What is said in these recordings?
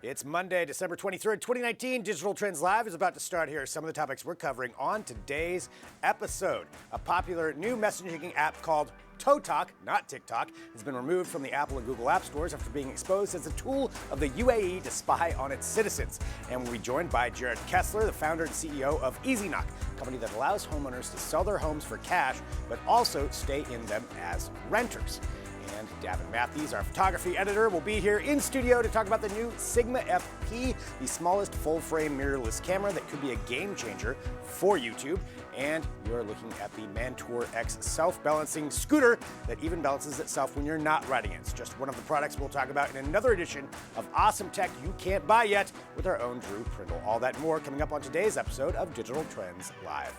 It's Monday, December 23rd, 2019. Digital Trends Live is about to start here. Some of the topics we're covering on today's episode. A popular new messaging app called ToTok, not TikTok, has been removed from the Apple and Google app stores after being exposed as a tool of the UAE to spy on its citizens. And we'll be joined by Jared Kessler, the founder and CEO of EasyKnock, a company that allows homeowners to sell their homes for cash, but also stay in them as renters. And Davin Matthews, our photography editor, will be here in studio to talk about the new Sigma FP, the smallest full-frame mirrorless camera that could be a game changer for YouTube. And you're looking at the Mantour X self-balancing scooter that even balances itself when you're not riding it. It's just one of the products we'll talk about in another edition of Awesome Tech You Can't Buy Yet with our own Drew Prindle. All that and more coming up on today's episode of Digital Trends Live.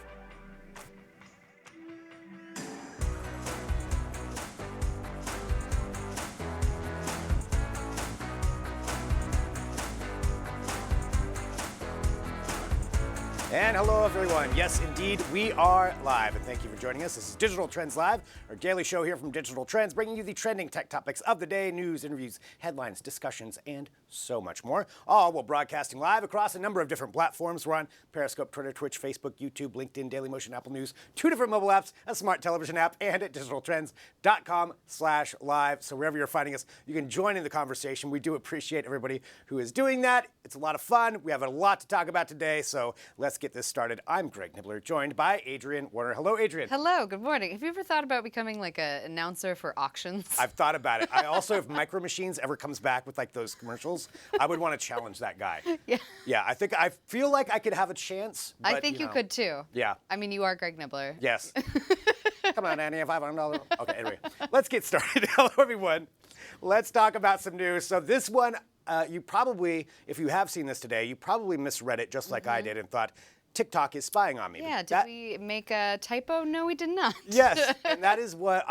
And hello, everyone. Yes, indeed, we are live, and thank you for joining us. This is Digital Trends Live, our daily show here from Digital Trends, bringing you the trending tech topics of the day, news, interviews, headlines, discussions, and so much more. All while broadcasting live across a number of different platforms. We're on Periscope, Twitter, Twitch, Facebook, YouTube, LinkedIn, Dailymotion, Apple News, 2 different mobile apps, a smart television app, and at digitaltrends.com/live. So wherever you're finding us, you can join in the conversation. We do appreciate everybody who is doing that. It's a lot of fun. We have a lot to talk about today, so let's get this started. I'm Greg Nibbler, joined by Adrian Warner. Hello, Adrian. Hello, good morning. Have you ever thought about becoming like an announcer for auctions? I've thought about it. I also, if Micro Machines ever comes back with like those commercials, I would want to challenge that guy. Yeah. Yeah, I feel like I could have a chance. But, I think you could too. Yeah. I mean, you are Greg Nibbler. Yes. Come on, Annie, $500. Okay, anyway, let's get started. Hello, everyone. Let's talk about some news. So this one, you probably, if you have seen this today, you probably misread it just like I did and thought, TikTok is spying on me. Yeah, did we make a typo? No, we did not. Yes, and that is what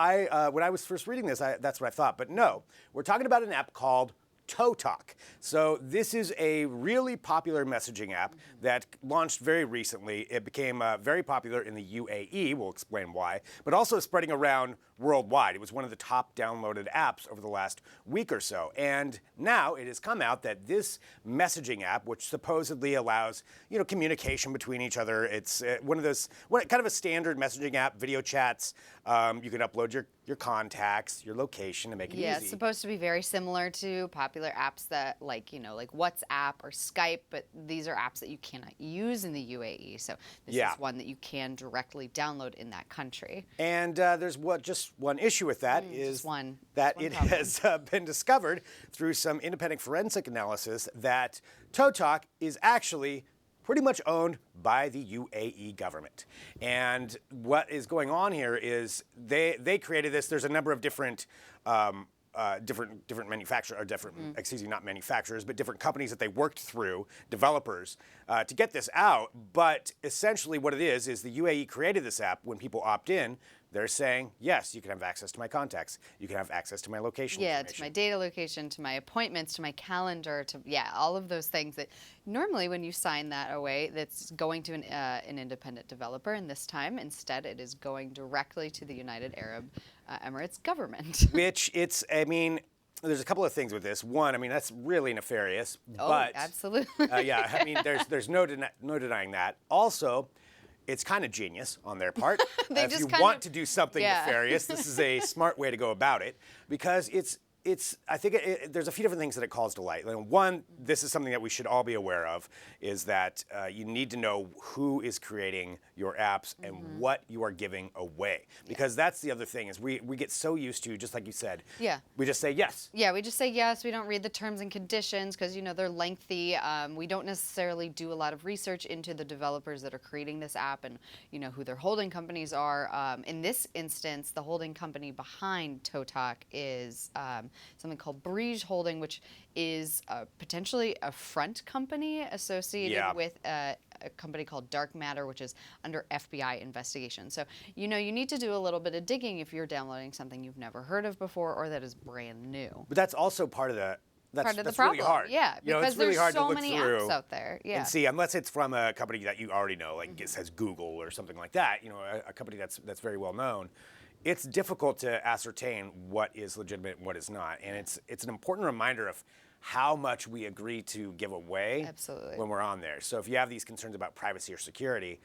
when I was first reading this, that's what I thought. But no, we're talking about an app called ToTok. So this is a really popular messaging app that launched very recently. It became very popular in the UAE, we'll explain why, but also spreading around worldwide. It was one of the top downloaded apps over the last week or so. And now it has come out that this messaging app, which supposedly allows, communication between each other, it's one of those, kind of a standard messaging app, video chats. You can upload your contacts, your location to make it easy. Yeah, it's supposed to be very similar to popular apps that like WhatsApp or Skype, but these are apps that you cannot use in the UAE. So this is one that you can directly download in that country. And there's just one issue with that is that it has been discovered through some independent forensic analysis that ToTok is actually pretty much owned by the UAE government. And what is going on here is they created this. There's a number of different different manufacturers, or not manufacturers, but different companies that they worked through, developers, to get this out. But essentially what it is the UAE created this app. When people opt in, they're saying, yes, you can have access to my contacts. You can have access to my location information. To my data location, to my appointments, to my calendar, all of those things that normally when you sign that away, that's going to an independent developer. And this time, instead, it is going directly to the United Arab Emirates government. There's a couple of things with this. One, that's really nefarious. Oh, but, absolutely. There's no denying that. Also, it's kind of genius on their part. If you want to do something nefarious, this is a smart way to go about it, because I think there's a few different things that it calls to light. One, this is something that we should all be aware of, is that you need to know who is creating your apps and what you are giving away. Because that's the other thing, is we get so used to, just like you said, we just say yes. Yeah, we just say yes. We don't read the terms and conditions because, they're lengthy. We don't necessarily do a lot of research into the developers that are creating this app and, who their holding companies are. In this instance, the holding company behind ToTok is something called Breege Holding, which is potentially a front company associated with a company called Dark Matter, which is under FBI investigation. So, you need to do a little bit of digging if you're downloading something you've never heard of before or that is brand new. But that's also part of the problem. Really hard. Yeah, because it's really there's hard so to look many through apps out there. Yeah. And see, unless it's from a company that you already know, like it says Google or something like that, a company that's very well known. It's difficult to ascertain what is legitimate and what is not. And it's an important reminder of how much we agree to give away Absolutely. when we're on there. So if you have these concerns about privacy or security,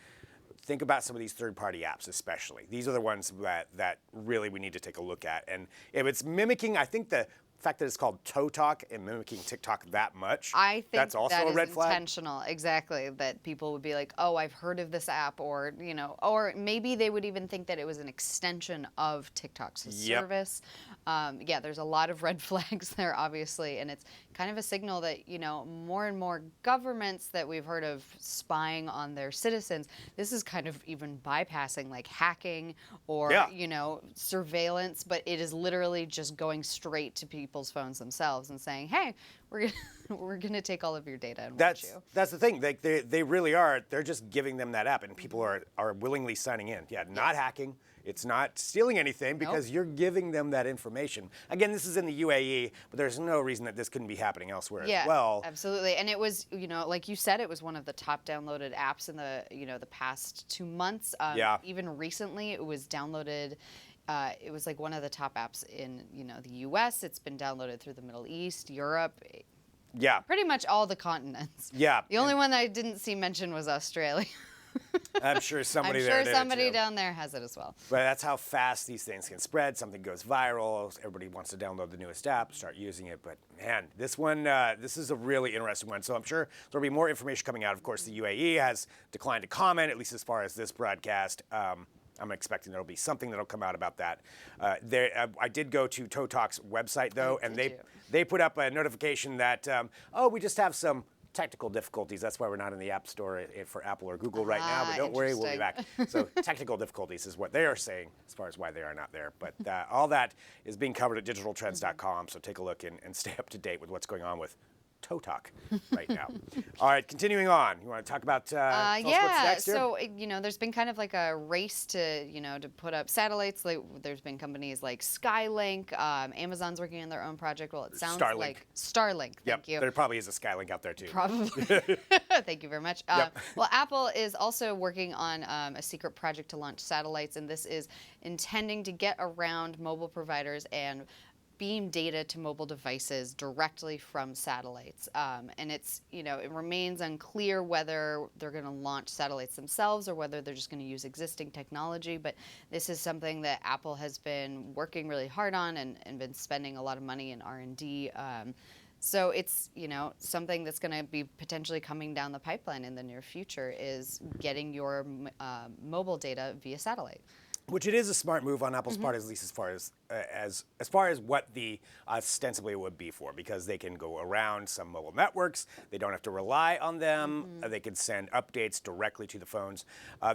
think about some of these third-party apps especially. These are the ones that really we need to take a look at. And if it's mimicking, I think the fact that it's called ToTok and mimicking TikTok that much, I think that's also a red flag. Intentional, exactly. That people would be like, "Oh, I've heard of this app," or or maybe they would even think that it was an extension of TikTok's service. Yeah, there's a lot of red flags there, obviously, and it's kind of a signal that more and more governments that we've heard of spying on their citizens. This is kind of even bypassing like hacking or surveillance, but it is literally just going straight to people's phones themselves and saying, "Hey, we're gonna take all of your data and watch you." That's the thing. They really are. They're just giving them that app, and people are willingly signing in. Yeah, not hacking. It's not stealing anything because you're giving them that information. Again, this is in the UAE, but there's no reason that this couldn't be happening elsewhere as well. Absolutely. And it was, like you said, it was one of the top downloaded apps in the, the past 2 months. Even recently, it was downloaded. It was like one of the top apps in, the U.S. It's been downloaded through the Middle East, Europe. Yeah. Pretty much all the continents. Yeah. The only one that I didn't see mentioned was Australia. I'm sure somebody down there has it as well. But that's how fast these things can spread. Something goes viral. Everybody wants to download the newest app, start using it. But man, this one, this is a really interesting one. So I'm sure there'll be more information coming out. Of course, the UAE has declined to comment, at least as far as this broadcast. I'm expecting there'll be something that'll come out about that. I did go to ToTok's website though, and they put up a notification that we just have some technical difficulties. That's why we're not in the App Store for Apple or Google right now, but don't worry, we'll be back. So technical difficulties is what they are saying as far as why they are not there. But all that is being covered at digitaltrends.com, so take a look and stay up to date with what's going on with ToTok right now. All right, continuing on. You want to talk about what's next here? So there's been kind of like a race to to put up satellites. Like there's been companies like Skylink. Amazon's working on their own project. Well, it sounds like Starlink. Thank you. There probably is a Skylink out there too. Probably. Thank you very much. Well, Apple is also working on a secret project to launch satellites, and this is intending to get around mobile providers and beam data to mobile devices directly from satellites. And it's, it remains unclear whether they're going to launch satellites themselves or whether they're just going to use existing technology. But this is something that Apple has been working really hard on and been spending a lot of money in R&D. So it's, something that's going to be potentially coming down the pipeline in the near future is getting your mobile data via satellite. Which it is a smart move on Apple's part, at least as far as what the ostensibly would be for, because they can go around some mobile networks. They don't have to rely on them. They can send updates directly to the phones.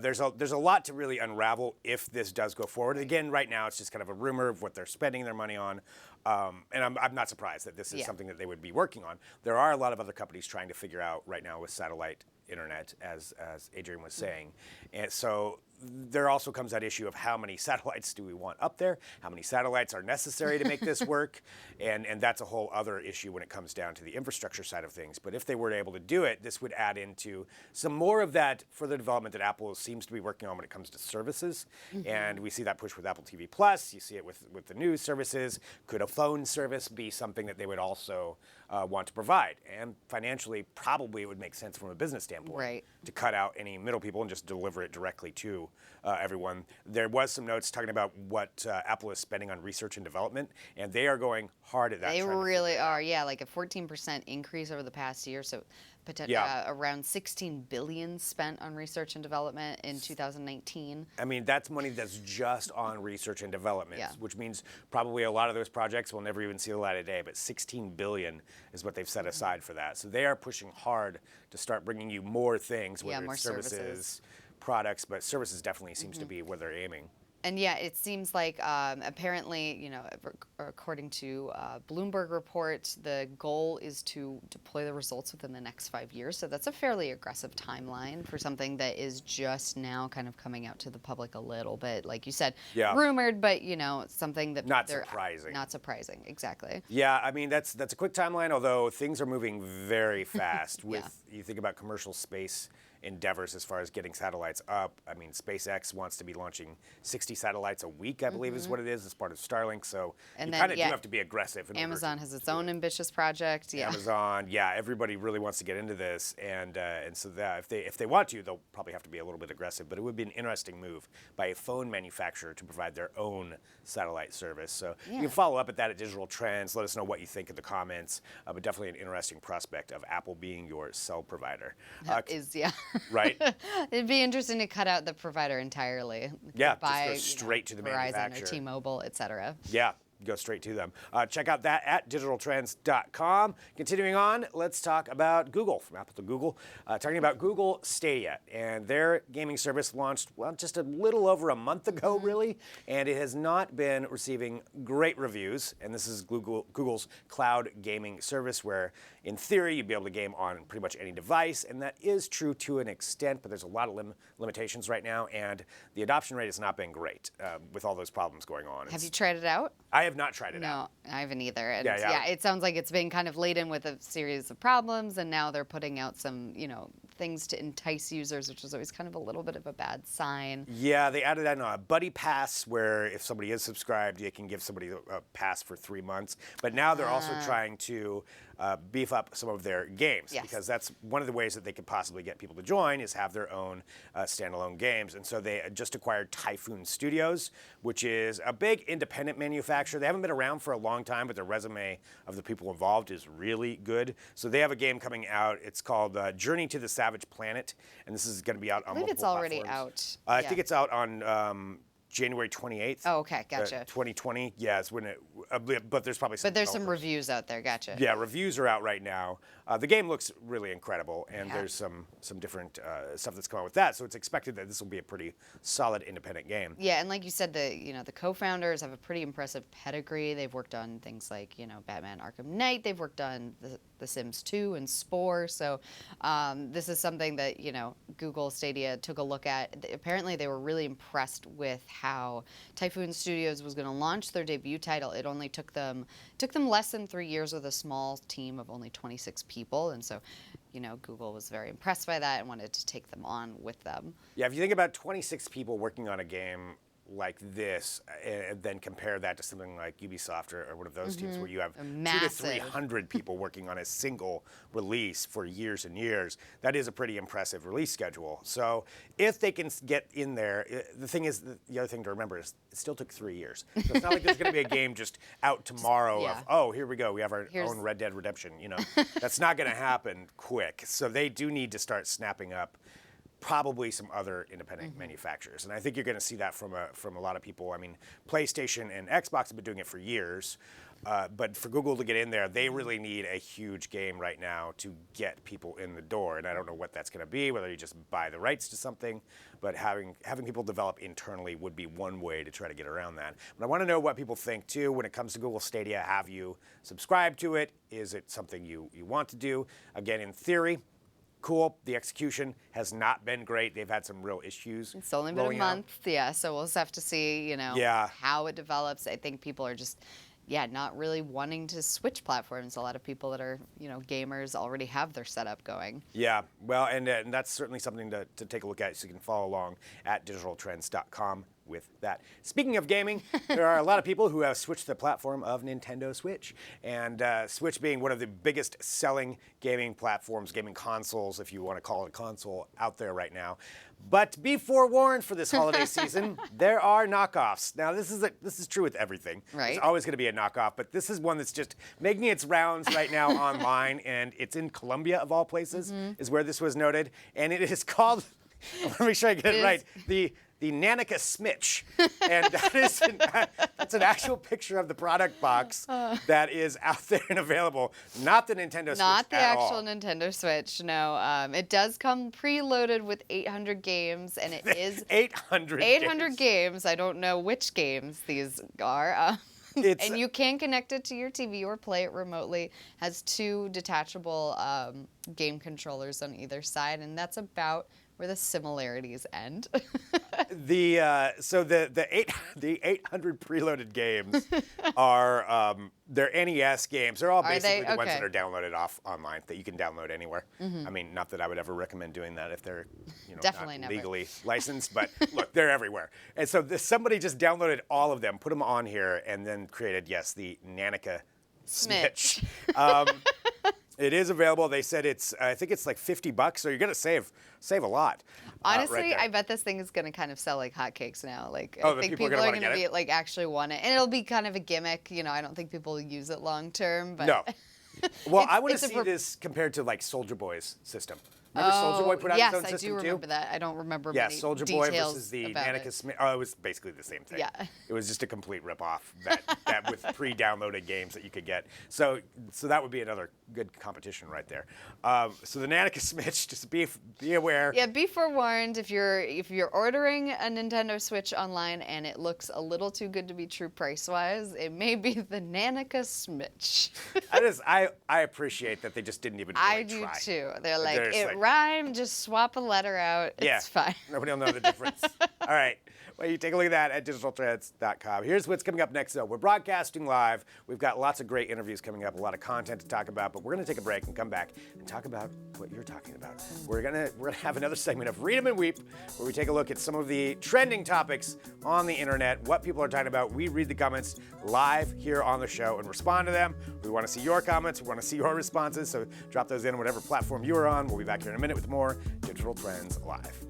There's a lot to really unravel if this does go forward. Again, right now it's just kind of a rumor of what they're spending their money on, and I'm not surprised that this is something that they would be working on. There are a lot of other companies trying to figure out right now with satellite internet, as Adrian was saying, and so there also comes that issue of how many satellites do we want up there, how many satellites are necessary to make this work, and that's a whole other issue when it comes down to the infrastructure side of things. But if they were able to do it, this would add into some more of that further development that Apple seems to be working on when it comes to services, and we see that push with Apple TV Plus. You see it with the news services. Could a phone service be something that they would also want to provide? And financially, probably it would make sense from a business standpoint to cut out any middle people and just deliver it directly to everyone. There was some notes talking about what Apple is spending on research and development, and they are going hard at that. They really are, like a 14% increase over the past year. So around $16 billion spent on research and development in 2019. I mean, that's money that's just on research and development, which means probably a lot of those projects will never even see the light of day, but $16 billion is what they've set aside for that. So they are pushing hard to start bringing you more things, whether it's services, products, but services definitely seems to be where they're aiming. And it seems like apparently, according to Bloomberg report, the goal is to deploy the results within the next 5 years. So that's a fairly aggressive timeline for something that is just now kind of coming out to the public a little bit. Like you said, rumored, but something that not surprising. Not surprising, exactly. Yeah, I mean that's a quick timeline. Although things are moving very fast. You think about commercial space endeavors as far as getting satellites up. I mean, SpaceX wants to be launching 60 satellites a week, I believe is what it is, as part of Starlink. So And you then, kind of yeah, do have to be aggressive. Amazon has its own ambitious project. Yeah. Amazon, yeah, everybody really wants to get into this, and so that if they want to, they'll probably have to be a little bit aggressive. But it would be an interesting move by a phone manufacturer to provide their own satellite service. So you can follow up at that at Digital Trends. Let us know what you think in the comments. But definitely an interesting prospect of Apple being your cell provider. Right. It'd be interesting to cut out the provider entirely. Yeah, Buy, just go straight to the Verizon manufacturer. or T-Mobile, et cetera. Yeah. Go straight to them. Check out that at digitaltrends.com. Continuing on, let's talk about Google, from Apple to Google. Talking about Google Stadia, and their gaming service launched, well, just a little over a month ago, really, and it has not been receiving great reviews. And this is Google's cloud gaming service, where in theory you'd be able to game on pretty much any device, and that is true to an extent, but there's a lot of limitations right now, and the adoption rate has not been great with all those problems going on. Have you tried it out? I have not tried it out. No, I haven't either. And Yeah. it sounds like it's been kind of laden with a series of problems, and now they're putting out some, things to entice users, which is always kind of a little bit of a bad sign. Yeah, they added in a buddy pass where if somebody is subscribed, you can give somebody a pass for 3 months. But now they're also trying to beef up some of their games, because that's one of the ways that they could possibly get people to join is have their own standalone games. And so they just acquired Typhoon Studios, which is a big independent manufacturer. They haven't been around for a long time, but the resume of the people involved is really good. So they have a game coming out. It's called Journey to the Savage Planet, and this is going to be out on multiple platforms. I believe it's already out. I think it's out on January 28th. Oh, okay, gotcha. 2020. Yeah, it's when it. But there's probably some. But there's some reviews out there. Gotcha. Yeah, reviews are out right now. The game looks really incredible, and there's some different stuff that's come out with that. So it's expected that this will be a pretty solid independent game. Yeah, and like you said, the co-founders have a pretty impressive pedigree. They've worked on things like Batman: Arkham Knight. They've worked on the Sims 2 and Spore. So this is something that Google Stadia took a look at. Apparently, they were really impressed with how Typhoon Studios was going to launch their debut title. It only took them less than 3 years with a small team of only 26 people, and so Google was very impressed by that and wanted to take them on with them. Yeah, if you think about 26 people working on a game like this, and then compare that to something like Ubisoft or one of those teams where you have 200 to 300 people working on a single release for years and years, that is a pretty impressive release schedule. So if they can get in there, the thing is, the other thing to remember is it still took 3 years. So it's not like there's going to be a game just out tomorrow of, oh, here we go, we have our own Red Dead Redemption. That's not going to happen quick. So they do need to start snapping up probably some other independent manufacturers. And I think you're going to see that from a lot of people. I mean, PlayStation and Xbox have been doing it for years. But for Google to get in there, they really need a huge game right now to get people in the door. And I don't know what that's going to be, whether you just buy the rights to something. But having people develop internally would be one way to try to get around that. But I want to know what people think, too, when it comes to Google Stadia. Have you subscribed to it? Is it something you want to do? Again, in theory, cool. The execution has not been great. They've had some real issues. It's only been a month, so we'll just have to see, how it develops. I think people are just, not really wanting to switch platforms. A lot of people that are, gamers already have their setup going. Yeah, well, and that's certainly something to take a look at, so you can follow along at digitaltrends.com with that. Speaking of gaming, there are a lot of people who have switched the platform of Nintendo Switch, and Switch being one of the biggest selling gaming platforms, gaming consoles, if you want to call it a console, out there right now. But be forewarned for this holiday season, there are knockoffs. Now, this is true with everything. Right. There's always going to be a knockoff, but this is one that's just making its rounds right now online, and it's in Colombia, of all places, is where this was noted. And it is called, I want to make sure I get it right, the Namica Switch, and that's an actual picture of the product box that is out there and available. Not the Nintendo Switch Not the at actual all. Nintendo Switch, no. It does come preloaded with 800 games, and it is 800 games. I don't know which games these are. And you can connect it to your TV or play it remotely. Has 2 detachable game controllers on either side, and that's about where the similarities end. So the 800 preloaded games are They're NES games. They're all Are basically they? the ones Okay. that are downloaded online that you can download anywhere. I mean, not that I would ever recommend doing that if they're Definitely not never. legally licensed, but look, they're everywhere. And so somebody just downloaded all of them, put them on here, and then created, yes, the Namica Switch. It is available. They said I think it's like $50, so you're gonna save a lot. Honestly, right there. I bet this thing is going to kind of sell like hotcakes now. Like, Oh, I that think people are people gonna are wanna going to get be like actually want it, and it'll be kind of a gimmick. I don't think people will use it long term. But No. Well, I want to it's a see this compared to like Soldier Boy's system. Remember Soldier Boy put out yes, his own I system do too? remember that. I don't remember Yeah, many Soldier Boy details versus the about Namica it. Switch. Oh, it was basically the same thing. Yeah. It was just a complete ripoff that with pre-downloaded games that you could get. So that would be another good competition right there. So the Namica Switch, just be aware. Yeah, be forewarned if you're ordering a Nintendo Switch online and it looks a little too good to be true price-wise, it may be the Namica Switch. I appreciate that they just didn't even really I do try. too. They're like, just it like- rhymed, just swap a letter out. Yeah, It's fine. Nobody will know the difference. All right. Well, you take a look at that at digitaltrends.com. Here's what's coming up next, though. We're broadcasting live. We've got lots of great interviews coming up, a lot of content to talk about, but we're going to take a break and come back and talk about what you're talking about. We're gonna have another segment of Read 'em and Weep, where we take a look at some of the trending topics on the internet, what people are talking about. We read the comments live here on the show and respond to them. We want to see your comments. We want to see your responses, so drop those in whatever platform you are on. We'll be back here in a minute with more Digital Trends Live.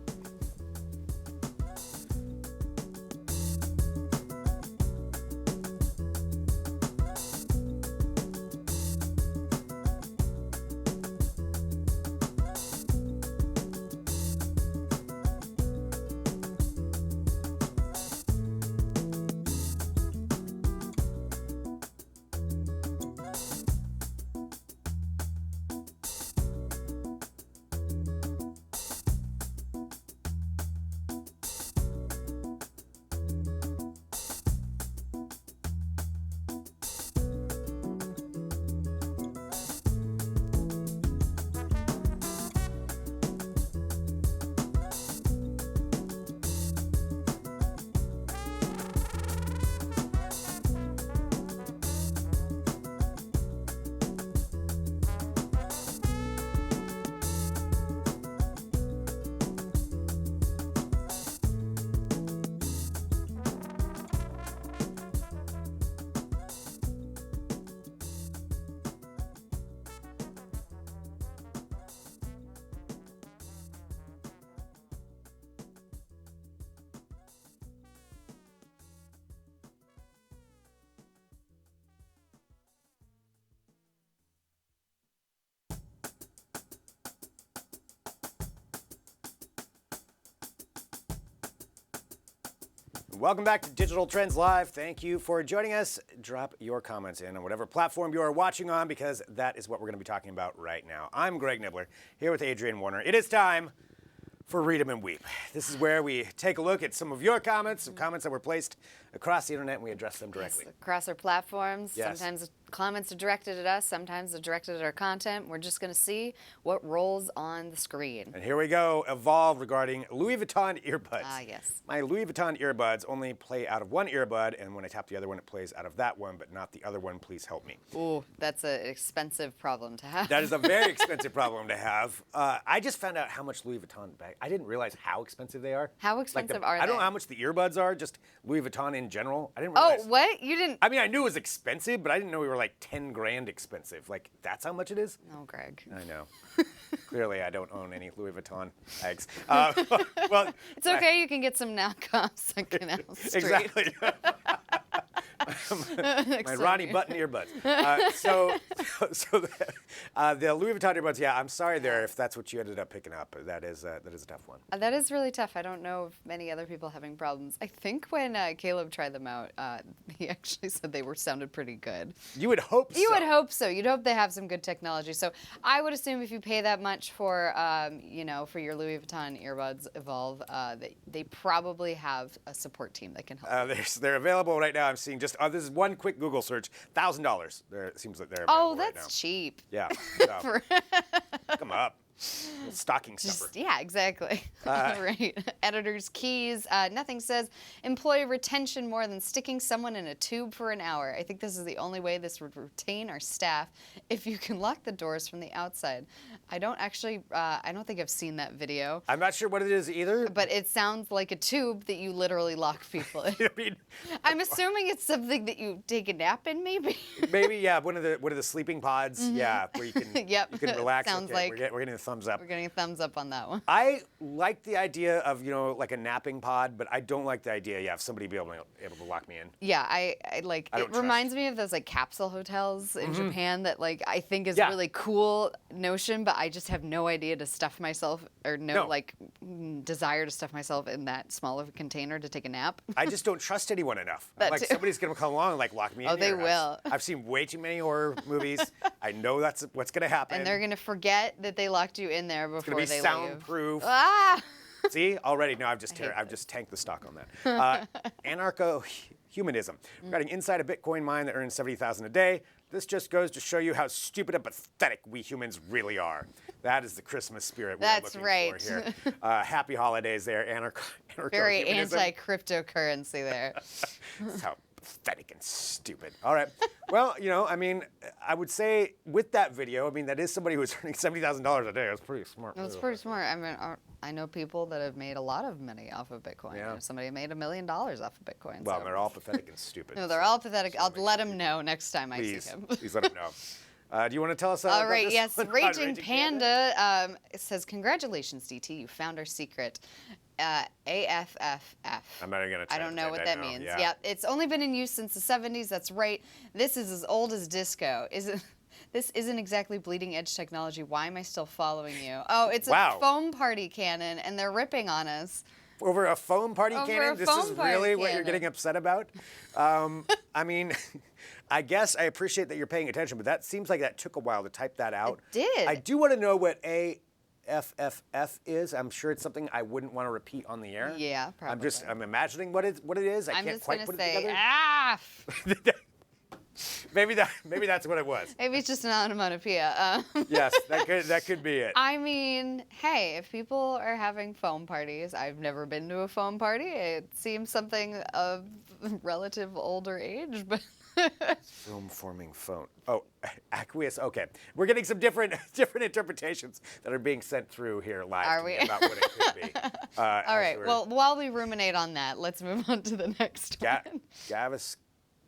Welcome back to Digital Trends Live. Thank you for joining us. Drop your comments in on whatever platform you are watching on, because that is what we're going to be talking about right now. I'm Greg Nibbler, here with Adrian Warner. It is time for Read 'em and Weep. This is where we take a look at some of your comments, some comments that were placed across the internet, and we address them directly. Yes, across our platforms. Yes. Sometimes the comments are directed at us, sometimes they're directed at our content. We're just going to see what rolls on the screen. And here we go, Evolve regarding Louis Vuitton earbuds. Ah, yes. My Louis Vuitton earbuds only play out of one earbud, and when I tap the other one, it plays out of that one, but not the other one. Please help me. Ooh, that's an expensive problem to have. That is a very expensive problem to have. I just found out how much Louis Vuitton bag. I didn't realize how expensive they are. How expensive are I don't know they? how much the earbuds are, just Louis Vuitton in general. I didn't Oh, realize. what? You didn't? I mean, I knew it was expensive, but I didn't know we were like 10 grand expensive. Like, that's how much it is? No, Greg. I know. Clearly, I don't own any Louis Vuitton bags. Well, It's okay. You can get some knockoffs on Canal Street. exactly. My Ronnie Button earbuds. The Louis Vuitton earbuds. Yeah, I'm sorry there if that's what you ended up picking up. That is a tough one. That is really tough. I don't know of many other people having problems. I think when Caleb tried them out, he actually said they sounded pretty good. You would hope so. You would hope so. You'd hope they have some good technology. So I would assume if you pay that much for, for your Louis Vuitton earbuds Evolve, they probably have a support team that can help. They're available right now. I'm seeing just this is one quick Google search, $1,000. It seems like they're available Oh, right that's now. cheap. Yeah. For- Come up. Little stocking stuffer. Yeah, exactly. Right. Editor's keys. Nothing says employee retention more than sticking someone in a tube for an hour. I think this is the only way this would retain our staff if you can lock the doors from the outside. I don't think I've seen that video. I'm not sure what it is either. But it sounds like a tube that you literally lock people in. I mean, I'm assuming it's something that you take a nap in, maybe. maybe, yeah, one of the sleeping pods. Yeah, where you can Yep. you can relax. Sounds Okay, like we're getting a thumbs up. we're getting a thumbs up on that one. I like the idea of like a napping pod, but I don't like the idea. Of somebody being able to lock me in. Yeah, I like. I It don't reminds me of those like capsule hotels in Japan that like I think is Yeah. a really cool notion, but I just have no idea to stuff myself or No. like desire to stuff myself in that small of a container to take a nap. I just don't trust anyone enough. I'm That like too. somebody's gonna come along and like lock me in. Oh, they here. will. I've seen way too many horror movies. I know that's what's gonna happen. And they're gonna forget that they locked you in there it's before gonna be they leave. soundproof. Ah! See, already now I've just hate tanked the stock on that. Anarcho-humanism. We're getting inside a Bitcoin mine that earns $70,000 a day. This just goes to show you how stupid and pathetic we humans really are. That is the Christmas spirit we're That's looking right. for here. Happy holidays there, Very anarcho-humanism. anti-cryptocurrency there. That's how pathetic and stupid. All right. Well, I mean, I would say with that video, I mean, that is somebody who's earning $70,000 a day. That's pretty smart. That's pretty smart. I mean, I know people that have made a lot of money off of Bitcoin. Yeah. Somebody made $1 million off of Bitcoin. Well, so. they're all pathetic and stupid. No, they're all pathetic. I'll let him know next time I Please, see him. please let him know. Do you want to tell us All about right, this yes. one? On Raging Panda it says, congratulations, DT. You found our secret. AFFF. I'm not even going to I don't know what that means. Yeah. Yeah, it's only been in use since the 70s. That's right. This is as old as disco. This isn't exactly bleeding edge technology. Why am I still following you? Oh, it's Wow. a foam party cannon, and they're ripping on us. Over a foam party Over cannon? a This foam is party really what you're cannon. getting upset about? I mean, I guess I appreciate that you're paying attention, but that seems like that took a while to type that out. It did. I do want to know what AFFF is. I'm sure it's something I wouldn't want to repeat on the air. Yeah, probably. I'm imagining what it is. I I'm can't just quite gonna put say, it together. ah. Maybe that's what it was. Maybe it's just an onomatopoeia. Yes, that could be it. I mean, hey, if people are having foam parties, I've never been to a foam party. It seems something of relative older age, but Film forming phone. Oh, aqueous. Okay, we're getting some different interpretations that are being sent through here live Are to we? me about what it could be. all right. Well, while we ruminate on that, let's move on to the next one.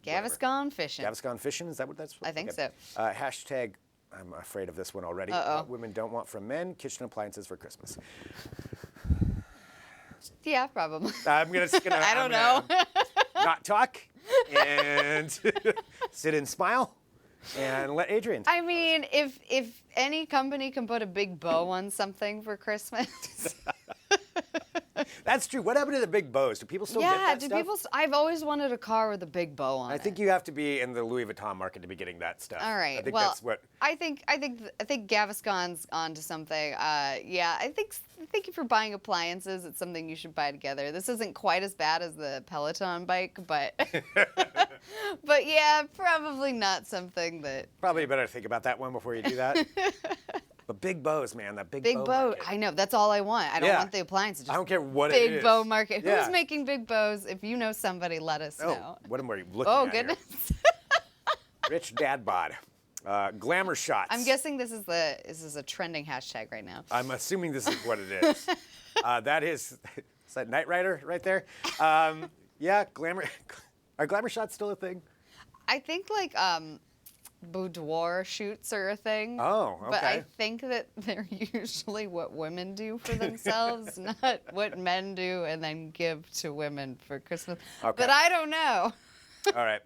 Gaviscon fishing. Gaviscon fishing. Is that what that's? I think so. Hashtag. I'm afraid of this one already. What women don't want from men: kitchen appliances for Christmas. Yeah, probably. I'm gonna. I don't know. Not talk and sit and smile and let Adrian talk. I mean, if any company can put a big bow on something for Christmas. That's true. What happened to the big bows? Do people still get Yeah, that do stuff? people? I've always wanted a car with a big bow on it. I think you have to be in the Louis Vuitton market to be getting that stuff. All right. I think well, that's what. I think Gaviscon's onto something. Yeah, I think if you're buying appliances, it's something you should buy together. This isn't quite as bad as the Peloton bike, but but yeah, probably not something that. Probably better think about that one before you do that. But big bows, man, that big Big bow. market. I know. That's all I want. I don't Yeah. want the appliances. I don't care what it Big is. bow market. Yeah. Who's making big bows? If you know somebody, let us know. Oh, what am I looking Oh at goodness. here? Rich dad bod. Glamour shots. I'm guessing this is a trending hashtag right now. I'm assuming this is what it is. That is that Knight Rider right there? Yeah, glamour. Are glamour shots still a thing? I think like boudoir shoots are a thing. Oh, okay. But I think that they're usually what women do for themselves, not what men do and then give to women for Christmas. Okay. But I don't know. All right.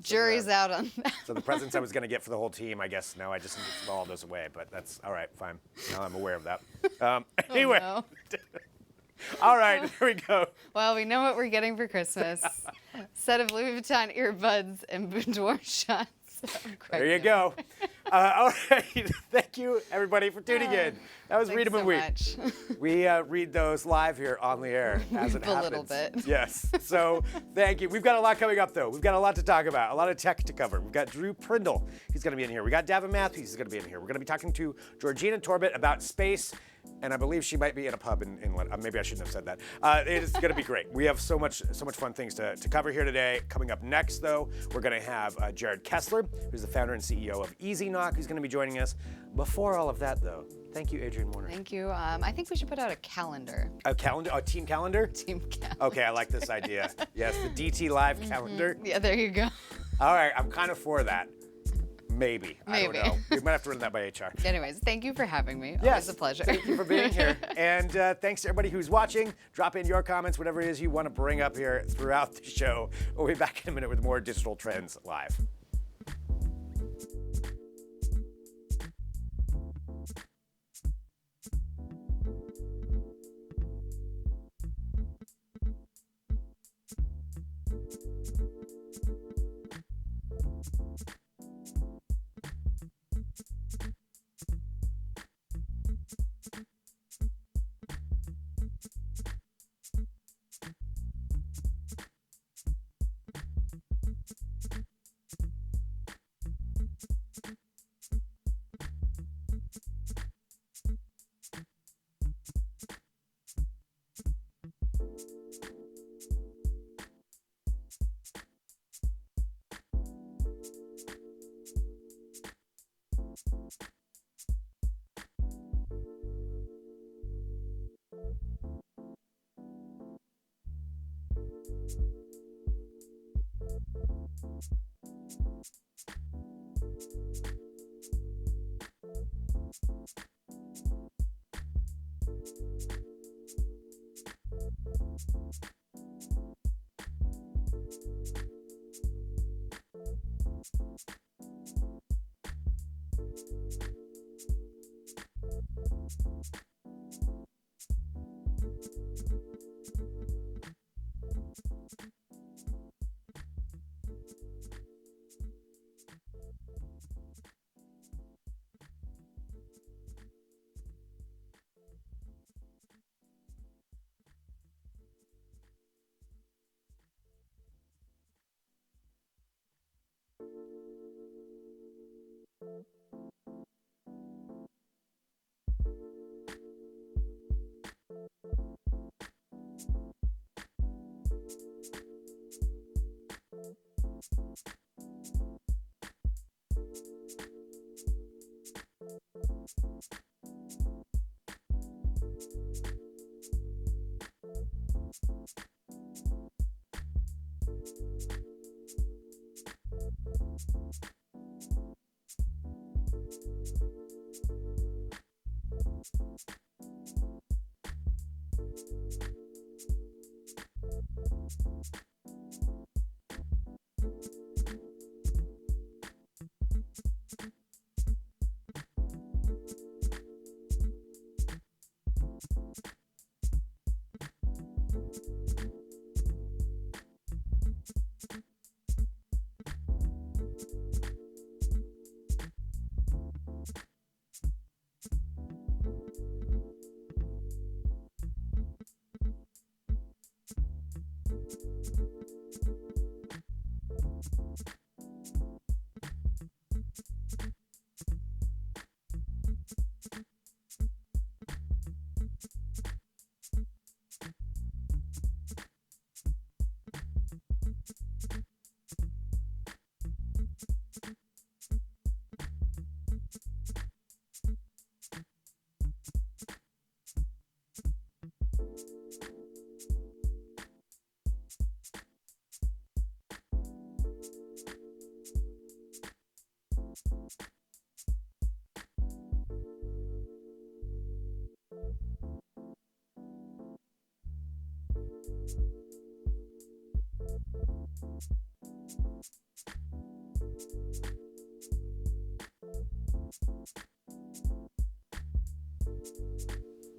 Jury's out on that. So the presents I was going to get for the whole team, I guess now I just need to throw all those away. But that's all right, fine. Now I'm aware of that. Anyway. Oh, no. All right, here we go. Well, we know what we're getting for Christmas. Set of Louis Vuitton earbuds and boudoir shots. There you go. All right. Thank you, everybody, for tuning in. That was Read 'em Thanks and Weep. so much. We read those live here on the air as it Weep happens. a little bit. Yes. So thank you. We've got a lot coming up, though. We've got a lot to talk about, a lot of tech to cover. We've got Drew Prindle. He's going to be in here. We got Davin Matthews. He's going to be in here. We're going to be talking to Georgina Torbett about space. And I believe she might be in a pub in maybe I shouldn't have said that. It is going to be great. We have so much fun things to cover here today. Coming up next, though, we're going to have Jared Kessler, who's the founder and CEO of EasyKnock, who's going to be joining us. Before all of that, though, thank you, Adrian Warner. Thank you. I think we should put out a calendar. A calendar? A team calendar? Team calendar. Okay, I like this idea. Yes, the DT Live calendar. Yeah, there you go. All right, I'm kind of for that. Maybe. I don't know. We might have to run that by HR. Anyways, thank you for having me. Yes, Always a pleasure. Thank you for being here. And thanks to everybody who's watching. Drop in your comments, whatever it is you want to bring up here throughout the show. We'll be back in a minute with more Digital Trends Live.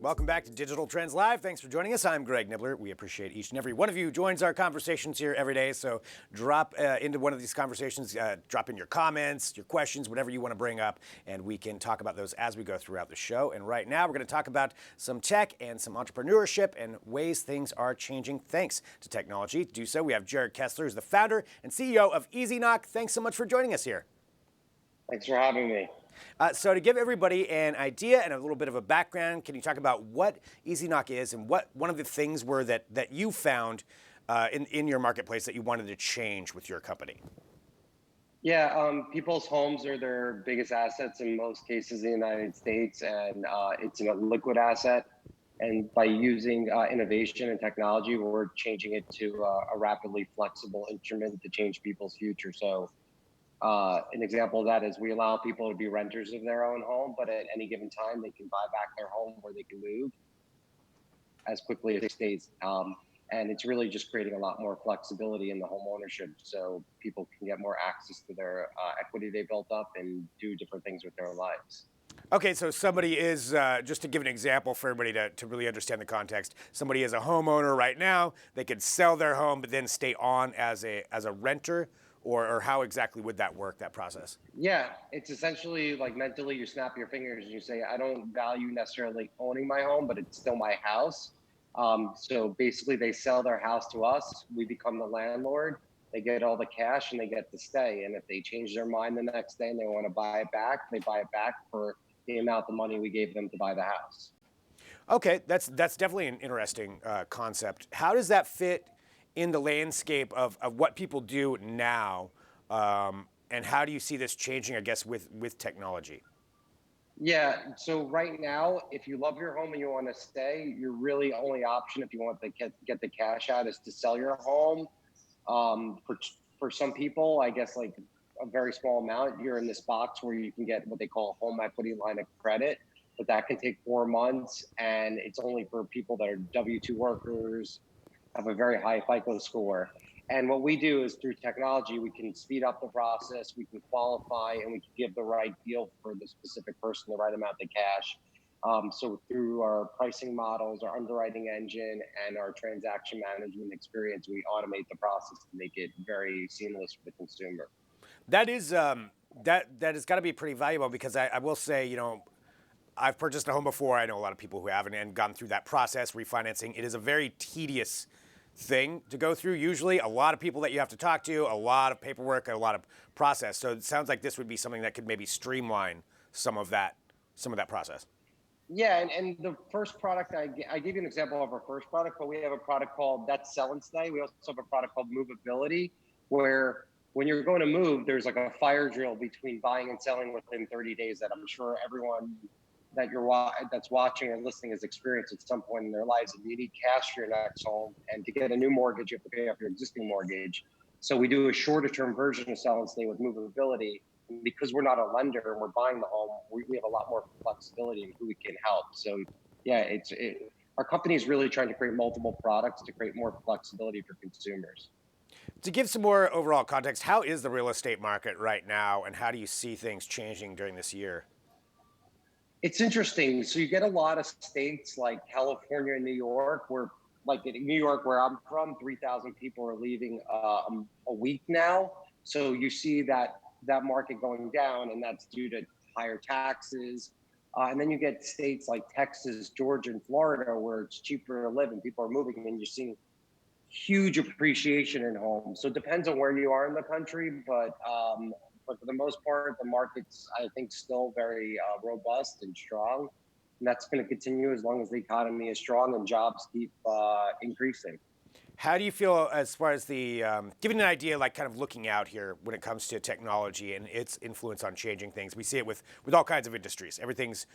Welcome back to Digital Trends Live. Thanks for joining us. I'm Greg Nibbler. We appreciate each and every one of you who joins our conversations here every day. So drop into one of these conversations, drop in your comments, your questions, whatever you want to bring up, and we can talk about those as we go throughout the show. And right now, we're going to talk about some tech and some entrepreneurship and ways things are changing thanks to technology. To do so, we have Jared Kessler, who's the founder and CEO of EasyKnock. Thanks so much for joining us here. Thanks for having me. So to give everybody an idea and a little bit of a background, can you talk about what EasyKnock is and what one of the things were that you found in your marketplace that you wanted to change with your company? Yeah, people's homes are their biggest assets in most cases in the United States, and it's a liquid asset. And by using innovation and technology, we're changing it to a rapidly flexible instrument to change people's future. So an example of that is we allow people to be renters of their own home, but at any given time, they can buy back their home where they can move as quickly as it stays. And it's really just creating a lot more flexibility in the home ownership so people can get more access to their equity they built up and do different things with their lives. Okay, so somebody is, just to give an example for everybody to really understand the context, somebody is a homeowner right now, they could sell their home but then stay on as a renter, or how exactly would that work, that process? Yeah, it's essentially like mentally you snap your fingers and you say, I don't value necessarily owning my home, but it's still my house. So basically they sell their house to us, we become the landlord, they get all the cash and they get to stay. And if they change their mind the next day and they want to buy it back, they buy it back for the amount of money we gave them to buy the house. Okay, that's definitely an interesting concept. How does that fit in the landscape of what people do now, and how do you see this changing, I guess, with technology? Yeah, so right now, if you love your home and you want to stay, your really only option if you want to get the cash out is to sell your home. For some people, I guess like a very small amount, you're in this box where you can get what they call a home equity line of credit, but that can take 4 months, and it's only for people that are W-2 workers, have a very high FICO score. And what we do is through technology, we can speed up the process, we can qualify, and we can give the right deal for the specific person, the right amount of cash. So through our pricing models, our underwriting engine, and our transaction management experience, we automate the process to make it very seamless for the consumer. That is that has got to be pretty valuable, because I will say, I've purchased a home before. I know a lot of people who haven't and gone through that process, refinancing. It is a very tedious thing to go through. Usually a lot of people that you have to talk to, a lot of paperwork, a lot of process. So it sounds like this would be something that could maybe streamline some of that process. Yeah, and the first product, I gave you an example of our first product, but we have a product called That's Sell and Stay. We also have a product called Movability, where when you're going to move, there's like a fire drill between buying and selling within 30 days that I'm sure everyone that's watching or listening has experienced at some point in their lives. And you need cash for your next home, and to get a new mortgage, you have to pay off your existing mortgage. So we do a shorter term version of Sell and Stay with Movability. And because we're not a lender and we're buying the home, we have a lot more flexibility in who we can help. So yeah, our company is really trying to create multiple products to create more flexibility for consumers. To give some more overall context, how is the real estate market right now, and how do you see things changing during this year? It's interesting. So you get a lot of states like California and New York, where like in New York, where I'm from, 3,000 people are leaving a week now. So you see that market going down, and that's due to higher taxes. And then you get states like Texas, Georgia, and Florida, where it's cheaper to live and people are moving, and you're seeing huge appreciation in homes. So it depends on where you are in the country, but for the most part, the market's, I think, still very robust and strong. And that's going to continue as long as the economy is strong and jobs keep increasing. How do you feel as far as the, giving an idea, like kind of looking out here when it comes to technology and its influence on changing things? We see it with all kinds of industries. Everything's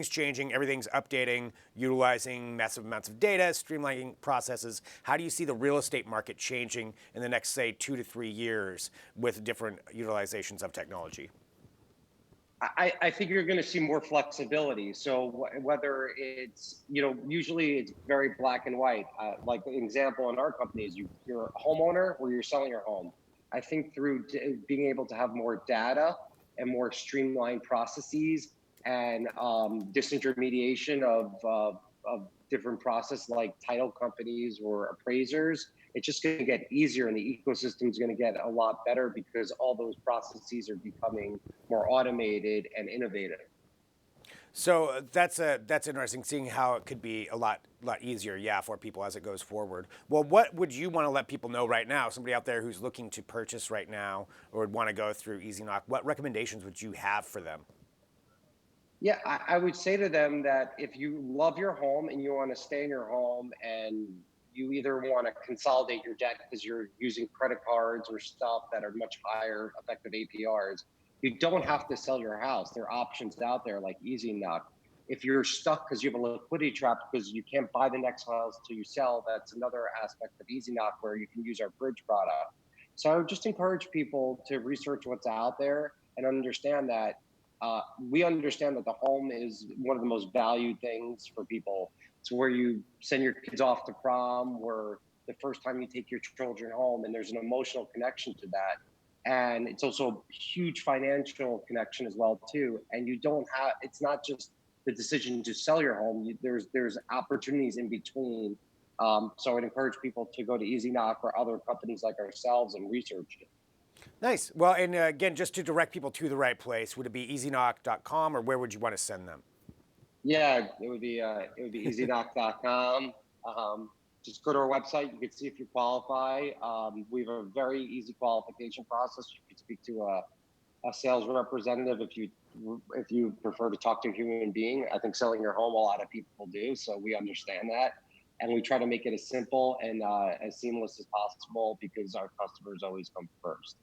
changing, everything's updating, utilizing massive amounts of data, streamlining processes. How do you see the real estate market changing in the next, say, 2 to 3 years with different utilizations of technology? I think you're going to see more flexibility. So whether it's, usually it's very black and white. Like an example in our company is you're a homeowner or you're selling your home. I think through being able to have more data and more streamlined processes and disintermediation of of different process like title companies or appraisers, it's just going to get easier, and the ecosystem is going to get a lot better because all those processes are becoming more automated and innovative. So that's interesting, seeing how it could be a lot easier, yeah, for people as it goes forward. Well, what would you want to let people know right now? Somebody out there who's looking to purchase right now or would want to go through EasyKnock, what recommendations would you have for them? Yeah, I would say to them that if you love your home and you want to stay in your home, and you either want to consolidate your debt because you're using credit cards or stuff that are much higher effective APRs, you don't have to sell your house. There are options out there like EasyKnock. If you're stuck because you have a liquidity trap because you can't buy the next house till you sell, that's another aspect of EasyKnock where you can use our bridge product. So I would just encourage people to research what's out there and understand that we understand that the home is one of the most valued things for people. It's where you send your kids off to prom, where the first time you take your children home, and there's an emotional connection to that. And it's also a huge financial connection as well too. And you don't have, it's not just the decision to sell your home. There's opportunities in between. So I would encourage people to go to EasyKnock or other companies like ourselves and research it. Nice. Well, and again, just to direct people to the right place, would it be easyknock.com or where would you want to send them? Yeah, it would be easyknock.com. Just go to our website. You can see if you qualify. We have a very easy qualification process. You can speak to a sales representative if you prefer to talk to a human being. I think selling your home, a lot of people do, so we understand that, and we try to make it as simple and as seamless as possible because our customers always come first.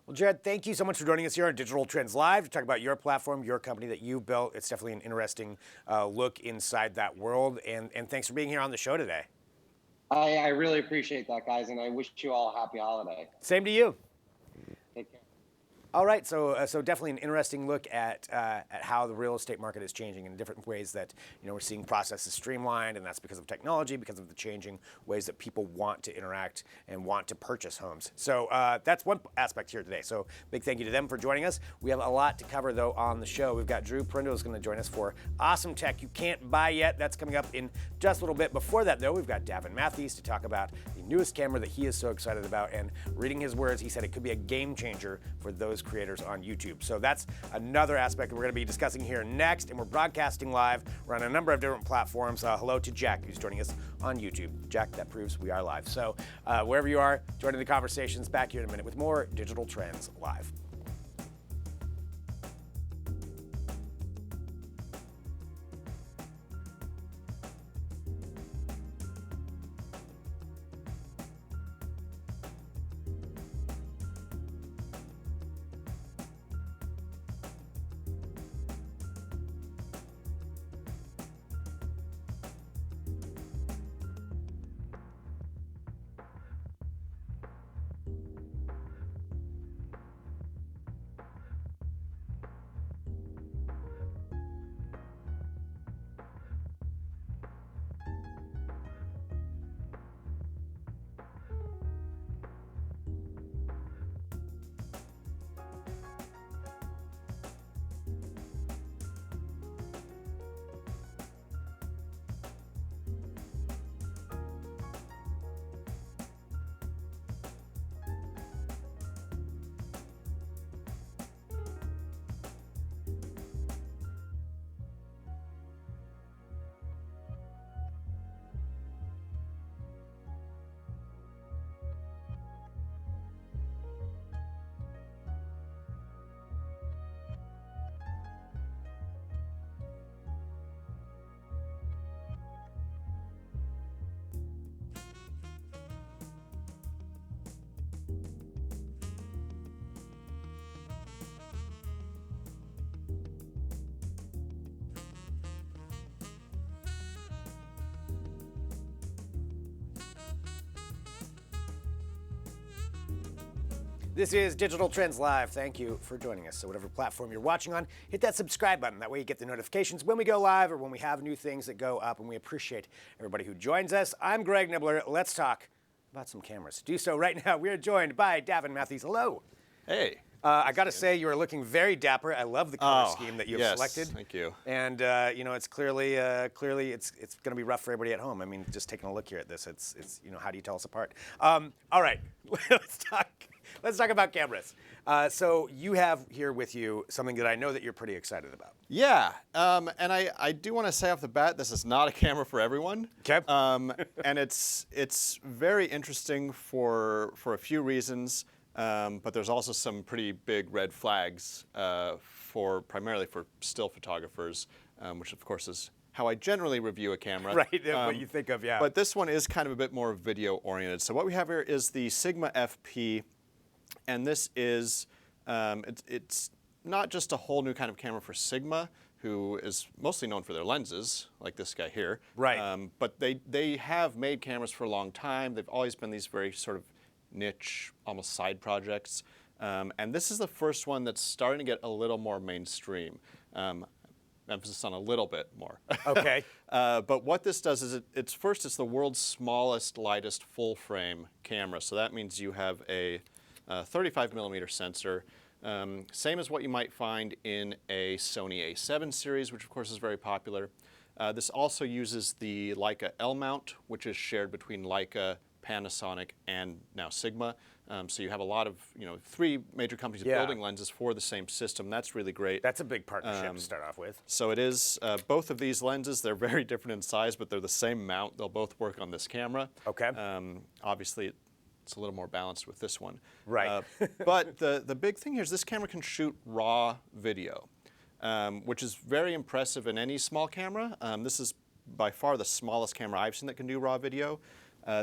Well, Jared, thank you so much for joining us here on Digital Trends Live to talk about your platform, your company that you built. It's definitely an interesting look inside that world, and thanks for being here on the show today. I really appreciate that, guys, and I wish you all a happy holiday. Same to you. Take care. All right, so definitely an interesting look at how the real estate market is changing in different ways that, we're seeing processes streamlined, and that's because of technology, because of the changing ways that people want to interact and want to purchase homes. So that's one aspect here today. So big thank you to them for joining us. We have a lot to cover, though, on the show. We've got Drew Perindo is going to join us for Awesome Tech You Can't Buy Yet. That's coming up in just a little bit. Before that, though, we've got Davin Matthews to talk about the newest camera that he is so excited about, and reading his words, he said it could be a game changer for those creators on YouTube. So that's another aspect that we're going to be discussing here next, and we're broadcasting live. We're on a number of different platforms. Hello to Jack, who's joining us on YouTube. Jack, that proves we are live. So wherever you are, joining the conversations, back here in a minute with more Digital Trends Live. This is Digital Trends Live. Thank you for joining us. So whatever platform you're watching on, hit that subscribe button. That way you get the notifications when we go live or when we have new things that go up, and we appreciate everybody who joins us. I'm Greg Nibbler. Let's talk about some cameras. To do so right now, we are joined by Davin Matthews. Hello. Hey. I got to say, you are looking very dapper. I love the color scheme that you've yes, selected. Thank you. And it's clearly it's going to be rough for everybody at home. I mean, just taking a look here at this, it's how do you tell us apart? All right, let's talk about cameras. So you have here with you something that I know that you're pretty excited about. Yeah, and I do want to say off the bat, this is not a camera for everyone. Okay. And it's very interesting for a few reasons, but there's also some pretty big red flags primarily for still photographers, which of course is how I generally review a camera. Right, what you think of, yeah. But this one is kind of a bit more video oriented. So what we have here is the Sigma FP, and this is it's not just a whole new kind of camera for Sigma, who is mostly known for their lenses, like this guy here. Right. But they have made cameras for a long time. They've always been these very sort of niche, almost side projects. And this is the first one that's starting to get a little more mainstream. Emphasis on a little bit more. Okay. But what this does is it's the world's smallest, lightest full frame camera. So that means you have a 35 millimeter sensor. Same as what you might find in a Sony A7 series, which of course is very popular. This also uses the Leica L mount, which is shared between Leica, Panasonic, and now Sigma. So you have a lot of, 3 major companies building lenses for the same system. That's really great. That's a big partnership to start off with. So it is, both of these lenses, they're very different in size, but they're the same mount. They'll both work on this camera. Okay. Obviously, it's a little more balanced with this one. Right. But the big thing here is this camera can shoot raw video, which is very impressive in any small camera. This is by far the smallest camera I've seen that can do raw video.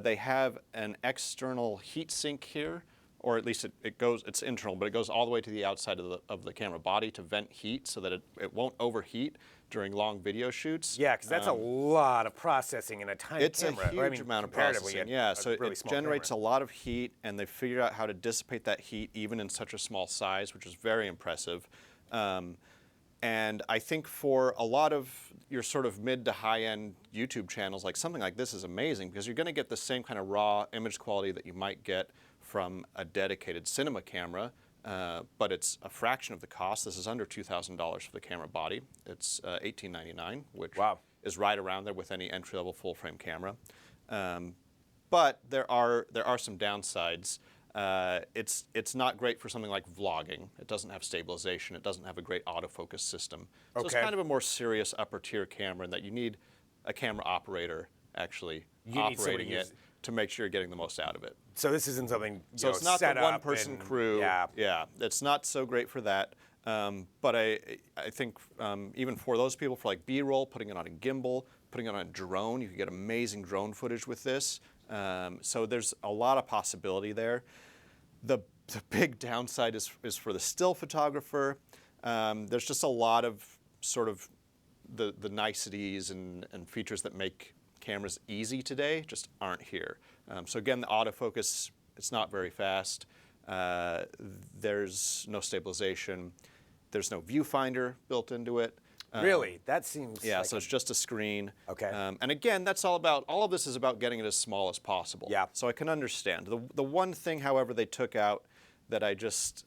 They have an external heat sink here, or at least it's internal, but it goes all the way to the outside of the camera body to vent heat so that it won't overheat during long video shoots. Yeah, because that's a lot of processing in a tiny camera. It's a huge amount of processing. Yeah, so really it generates a lot of heat, and they figured out how to dissipate that heat even in such a small size, which is very impressive. And I think for a lot of your sort of mid to high-end YouTube channels, like something like this is amazing because you're going to get the same kind of raw image quality that you might get from a dedicated cinema camera, but it's a fraction of the cost. This is under $2,000 for the camera body. It's $1,899, which is right around there with any entry-level full-frame camera. But there are some downsides. It's not great for something like vlogging. It doesn't have stabilization. It doesn't have a great autofocus system. So it's kind of a more serious upper tier camera in that you need a camera operator actually operating it to make sure you're getting the most out of it. So this isn't something so it's not the one-person crew. Yeah, it's not so great for that. But I think even for those people, for like B-roll, putting it on a gimbal, putting it on a drone, you can get amazing drone footage with this. So there's a lot of possibility there. The big downside is for the still photographer. There's just a lot of sort of the niceties and features that make cameras easy today just aren't here. So again, the autofocus, it's not very fast. There's no stabilization. There's no viewfinder built into it. Really? That seems like so it's just a screen. Okay. And again, all of this is about getting it as small as possible. Yeah. So I can understand. The one thing, however, they took out that I just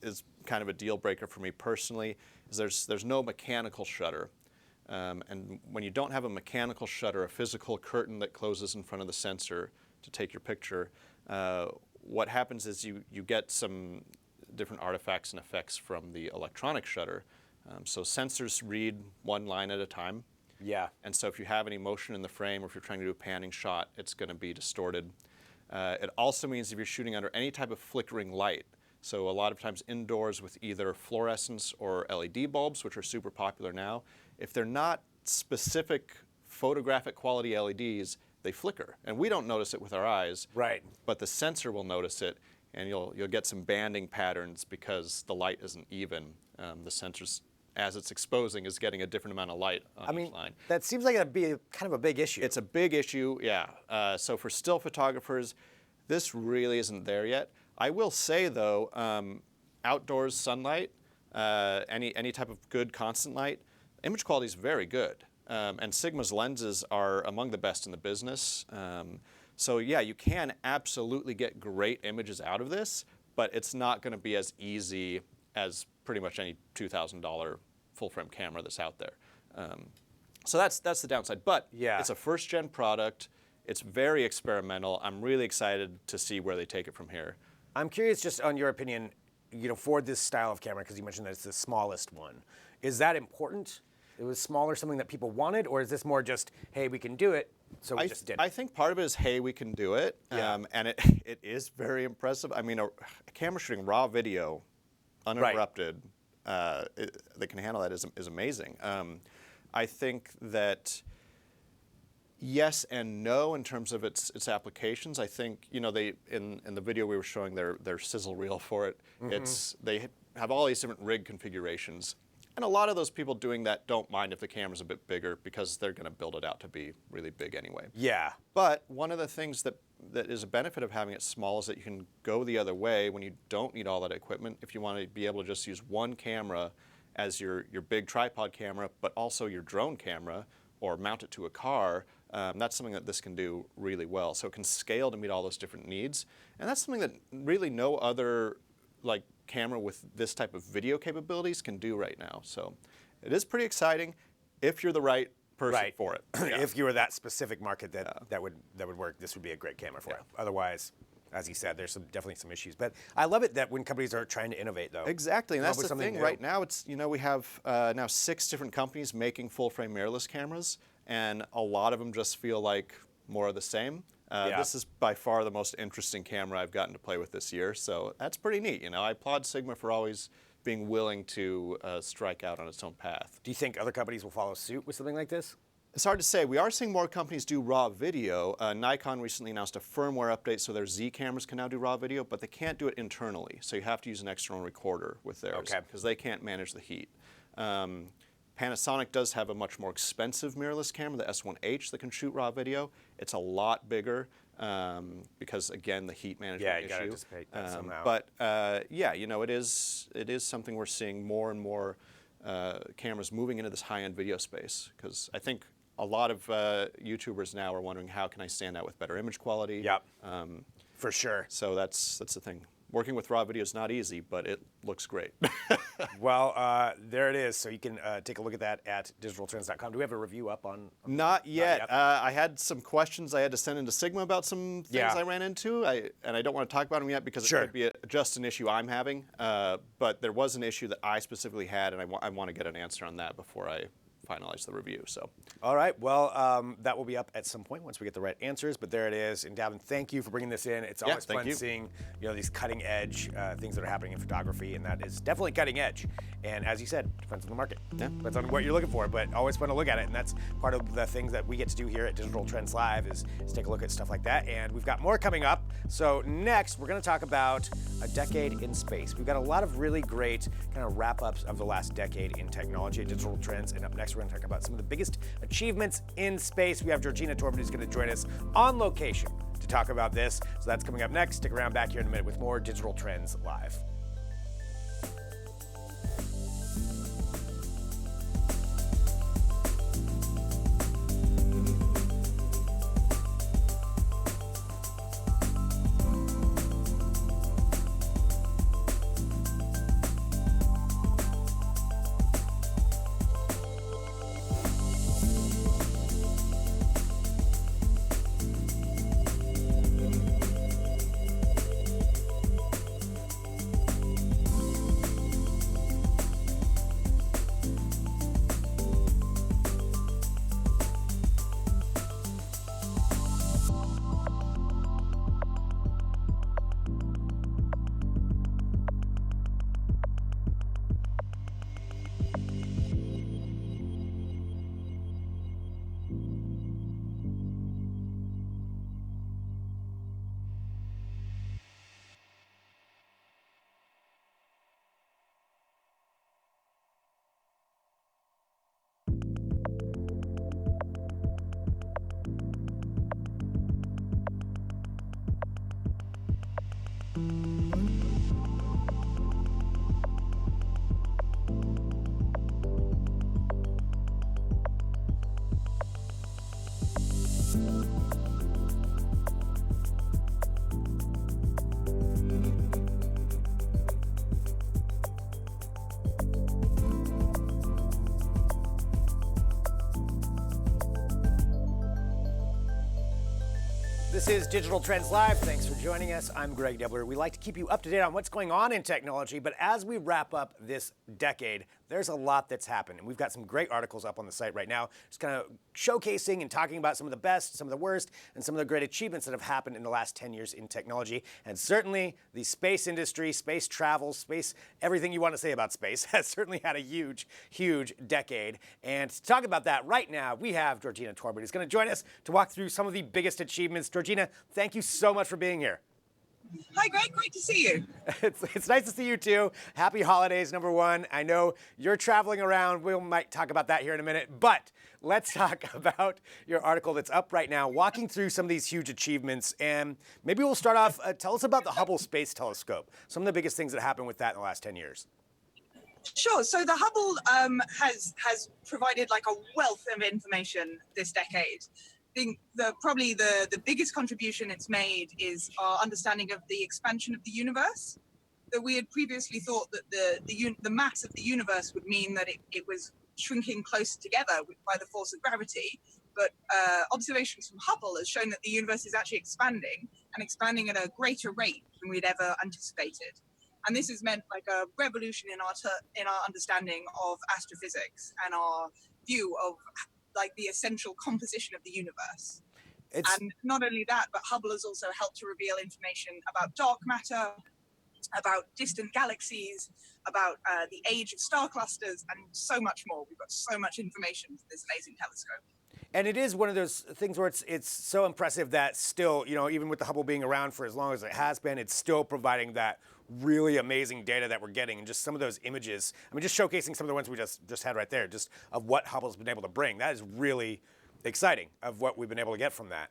is kind of a deal breaker for me personally is there's no mechanical shutter. And when you don't have a mechanical shutter, a physical curtain that closes in front of the sensor to take your picture, what happens is you get some different artifacts and effects from the electronic shutter. So sensors read one line at a time. Yeah. And so if you have any motion in the frame or if you're trying to do a panning shot, it's going to be distorted. It also means if you're shooting under any type of flickering light, so a lot of times indoors with either fluorescence or LED bulbs, which are super popular now, if they're not specific photographic quality LEDs, they flicker. And we don't notice it with our eyes. Right. But the sensor will notice it, and you'll get some banding patterns because the light isn't even. The sensor's, as it's exposing, is getting a different amount of light on each line. That seems like it'd be kind of a big issue. It's a big issue, yeah. So for still photographers, this really isn't there yet. I will say though, outdoors sunlight, any type of good constant light, image quality is very good. And Sigma's lenses are among the best in the business. So yeah, you can absolutely get great images out of this, but it's not going to be as easy as pretty much any $2,000 full-frame camera that's out there. So that's the downside. But it's a first-gen product. It's very experimental. I'm really excited to see where they take it from here. I'm curious, just on your opinion, for this style of camera, because you mentioned that it's the smallest one. Is that important? It was smaller, something that people wanted, or is this more just, hey, we can do it, so we just did it? I think part of it is, hey, we can do it, and it is very impressive. I mean, a camera shooting raw video, uninterrupted, that can handle that is amazing. I think that yes and no in terms of its applications. I think they in the video we were showing their sizzle reel for it. They have all these different rig configurations. And a lot of those people doing that don't mind if the camera's a bit bigger because they're going to build it out to be really big anyway. Yeah. But one of the things that is a benefit of having it small is that you can go the other way when you don't need all that equipment. If you want to be able to just use one camera as your big tripod camera, but also your drone camera, or mount it to a car, that's something that this can do really well. So it can scale to meet all those different needs. And that's something that really no other camera with this type of video capabilities can do right now. So it is pretty exciting if you're the right person for it. If you were that specific market that would work, this would be a great camera for it. Otherwise, as you said, there's definitely some issues. But I love it that when companies are trying to innovate, though. Exactly, and that's the thing. Right now, it's we have now 6 different companies making full-frame mirrorless cameras, and a lot of them just feel like more of the same. This is by far the most interesting camera I've gotten to play with this year, so that's pretty neat. I applaud Sigma for always being willing to strike out on its own path. Do you think other companies will follow suit with something like this? It's hard to say. We are seeing more companies do raw video. Nikon recently announced a firmware update so their Z cameras can now do raw video, but they can't do it internally. So you have to use an external recorder with theirs because they can't manage the heat. Panasonic does have a much more expensive mirrorless camera, the S1H, that can shoot raw video. It's a lot bigger because, again, the heat management issue. You got to anticipate that somehow. But it is something we're seeing more and more cameras moving into this high-end video space, because I think a lot of YouTubers now are wondering, how can I stand out with better image quality? Yep, for sure. So that's the thing. Working with raw video is not easy, but it looks great. Well, there it is. So you can take a look at that at digitaltrends.com. Do we have a review up on Not yet. I had some questions I had to send into Sigma about some things I ran into, and I don't want to talk about them yet because it could be just an issue I'm having. But there was an issue that I specifically had, and I want to get an answer on that before I finalize the review. So. All right. Well, that will be up at some point once we get the right answers. But there it is. And Davin, thank you for bringing this in. It's always fun seeing these cutting edge things that are happening in photography, and that is definitely cutting edge. And as you said, depends on the market. Depends on what you're looking for, but always fun to look at it. And that's part of the things that we get to do here at Digital Trends Live is take a look at stuff like that. And we've got more coming up. So next, we're going to talk about a decade in space. We've got a lot of really great kind of wrap-ups of the last decade in technology at Digital Trends. And up next, we're going to talk about some of the biggest achievements in space. We have Georgina Torben who's going to join us on location to talk about this. So that's coming up next. Stick around back here in a minute with more Digital Trends Live. This is Digital Trends Live. Thanks for joining us. I'm Greg Debler. We like to keep you up to date on what's going on in technology, but as we wrap up this decade, there's a lot that's happened. And we've got some great articles up on the site right now, just kind of showcasing and talking about some of the best, some of the worst, and some of the great achievements that have happened in the last 10 years in technology. And certainly the space industry, space travel, space, everything you want to say about space has certainly had a huge, huge decade. And to talk about that right now, we have Georgina Torbert, who's going to join us to walk through some of the biggest achievements. Georgina, thank you so much for being here. Hi, Greg. Great to see you. It's nice to see you too. Happy holidays, number one. I know you're traveling around. We might talk about that here in a minute, but let's talk about your article that's up right now, walking through some of these huge achievements. And maybe we'll start off, tell us about the Hubble Space Telescope, some of the biggest things that happened with that in the last 10 years. Sure. So the Hubble has provided like a wealth of information this decade. I think probably the biggest contribution it's made is our understanding of the expansion of the universe. That we had previously thought that the mass of the universe would mean that it was shrinking closer together by the force of gravity, but observations from Hubble has shown that the universe is actually expanding and expanding at a greater rate than we'd ever anticipated. And this has meant like a revolution in our understanding of astrophysics and our view of like the essential composition of the universe. And not only that, but Hubble has also helped to reveal information about dark matter, about distant galaxies, about the age of star clusters, and so much more. We've got so much information for this amazing telescope. And it is one of those things where it's so impressive that still, you know, even with the Hubble being around for as long as it has been, it's still providing that really amazing data that we're getting, and just some of those images. I mean, just showcasing some of the ones we just had right there, just of what Hubble's been able to bring. That is really exciting of what we've been able to get from that.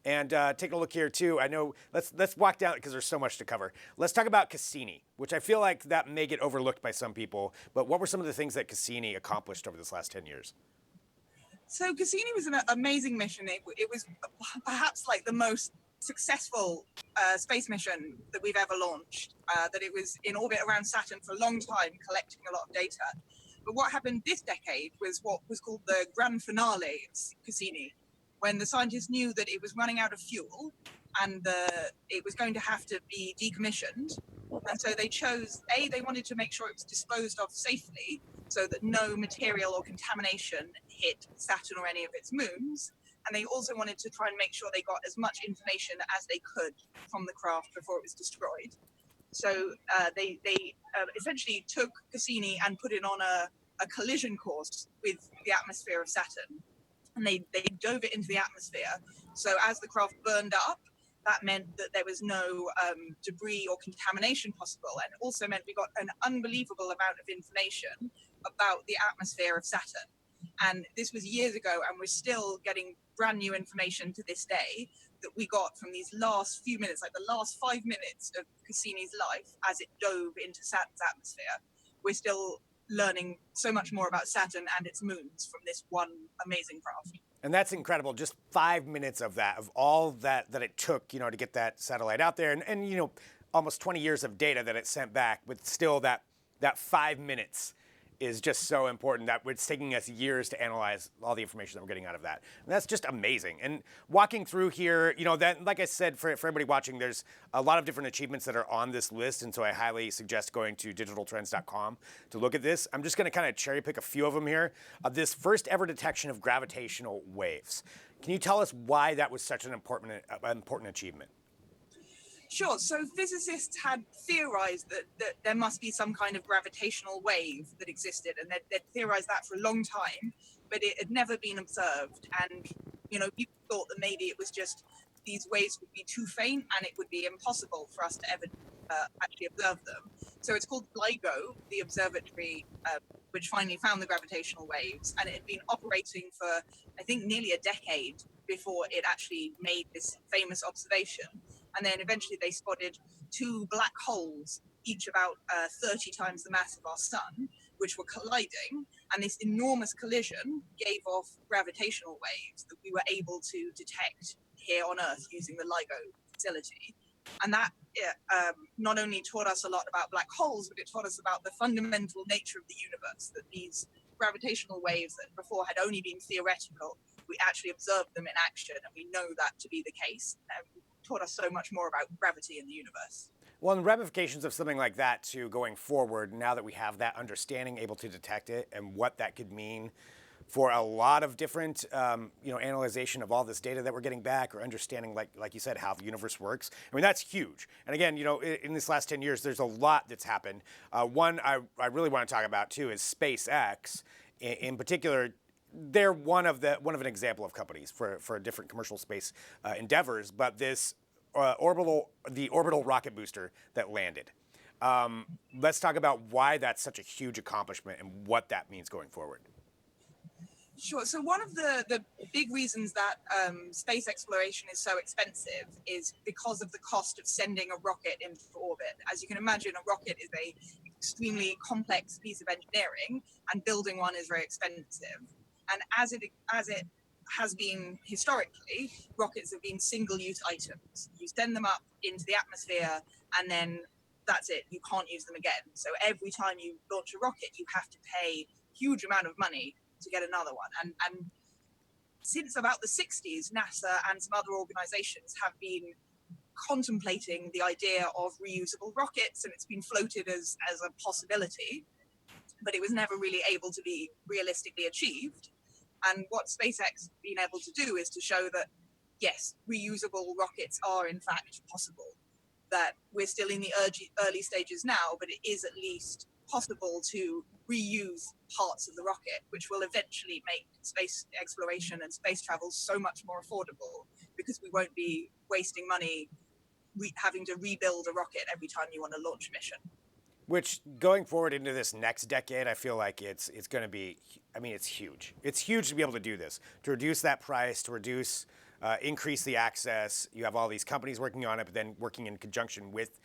And taking a look here too, I know, let's walk down because there's so much to cover. Let's talk about Cassini, which I feel like that may get overlooked by some people, but what were some of the things that Cassini accomplished over this last 10 years? So Cassini was an amazing mission. It was perhaps like the most successful space mission that we've ever launched, that it was in orbit around Saturn for a long time, collecting a lot of data. But what happened this decade was what was called the grand finale of Cassini, when the scientists knew that it was running out of fuel and it was going to have to be decommissioned. And so they chose, they wanted to make sure it was disposed of safely so that no material or contamination hit Saturn or any of its moons. And they also wanted to try and make sure they got as much information as they could from the craft before it was destroyed. So they essentially took Cassini and put it on a collision course with the atmosphere of Saturn. And they dove it into the atmosphere. So as the craft burned up, that meant that there was no debris or contamination possible. And it also meant we got an unbelievable amount of information about the atmosphere of Saturn. And this was years ago, and we're still getting brand new information to this day that we got from these last few minutes, like the last 5 minutes of Cassini's life as it dove into Saturn's atmosphere. We're still learning so much more about Saturn and its moons from this one amazing craft. And that's incredible. Just 5 minutes of that, of all that it took, you know, to get that satellite out there, and you know, almost 20 years of data that it sent back, but still that 5 minutes is just so important that it's taking us years to analyze all the information that we're getting out of that. And that's just amazing. And walking through here, you know, that, like I said, for everybody watching, there's a lot of different achievements that are on this list. And so I highly suggest going to digitaltrends.com to look at this. I'm just going to kind of cherry pick a few of them here. This first ever detection of gravitational waves. Can you tell us why that was such an important achievement? Sure. So physicists had theorized that there must be some kind of gravitational wave that existed, and they'd theorized that for a long time, but it had never been observed. And, you know, people thought that maybe it was just these waves would be too faint and it would be impossible for us to ever actually observe them. So it's called LIGO, the observatory, which finally found the gravitational waves, and it had been operating for, I think, nearly a decade before it actually made this famous observation. And then eventually they spotted two black holes, each about 30 times the mass of our sun, which were colliding. And this enormous collision gave off gravitational waves that we were able to detect here on Earth using the LIGO facility. And that not only taught us a lot about black holes, but it taught us about the fundamental nature of the universe, that these gravitational waves that before had only been theoretical, we actually observed them in action, and we know that to be the case. taught us so much more about gravity in the universe. Well, and the ramifications of something like that too going forward, now that we have that understanding, able to detect it, and what that could mean for a lot of different, analyzation of all this data that we're getting back, or understanding, like you said, how the universe works. I mean, that's huge. And again, in this last 10 years, there's a lot that's happened. One I really want to talk about too is SpaceX. In particular, they're one of an example of companies for different commercial space endeavors. But this orbital rocket booster that landed. Let's talk about why that's such a huge accomplishment and what that means going forward. Sure. So one of the big reasons that space exploration is so expensive is because of the cost of sending a rocket into orbit. As you can imagine, a rocket is a extremely complex piece of engineering, and building one is very expensive. And as it has been historically, rockets have been single-use items. You send them up into the atmosphere, and then that's it. You can't use them again. So every time you launch a rocket, you have to pay a huge amount of money to get another one. And since about the 60s, NASA and some other organizations have been contemplating the idea of reusable rockets, and it's been floated as a possibility, but it was never really able to be realistically achieved. And what SpaceX has been able to do is to show that, yes, reusable rockets are in fact possible, that we're still in the early stages now, but it is at least possible to reuse parts of the rocket, which will eventually make space exploration and space travel so much more affordable, because we won't be wasting money having to rebuild a rocket every time you want to launch a mission. Which, going forward into this next decade, I feel like it's going to be, it's huge. It's huge to be able to do this, to reduce that price, to increase the access. You have all these companies working on it, but then working in conjunction with,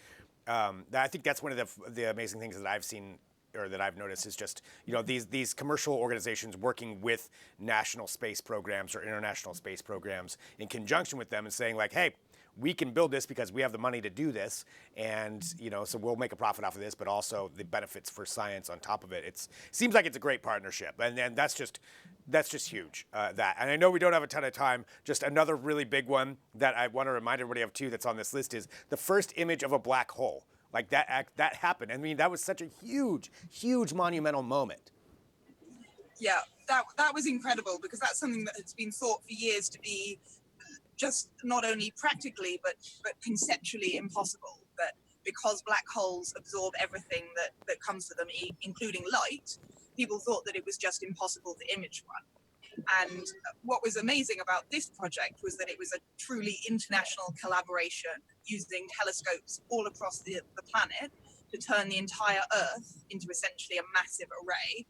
I think that's one of the amazing things that I've seen, or that I've noticed, is just, these commercial organizations working with national space programs or international space programs in conjunction with them, and saying like, hey, we can build this because we have the money to do this, and so we'll make a profit off of this, but also the benefits for science on top of it. It seems like it's a great partnership, and that's just huge. And I know we don't have a ton of time. Just another really big one that I want to remind everybody of too, that's on this list, is the first image of a black hole. Like that happened. I mean, that was such a huge monumental moment. Yeah, that was incredible, because that's something that has been thought for years to be just not only practically but conceptually impossible. That because black holes absorb everything that comes to them, including light, people thought that it was just impossible to image one. And what was amazing about this project was that it was a truly international collaboration, using telescopes all across the planet to turn the entire Earth into essentially a massive array,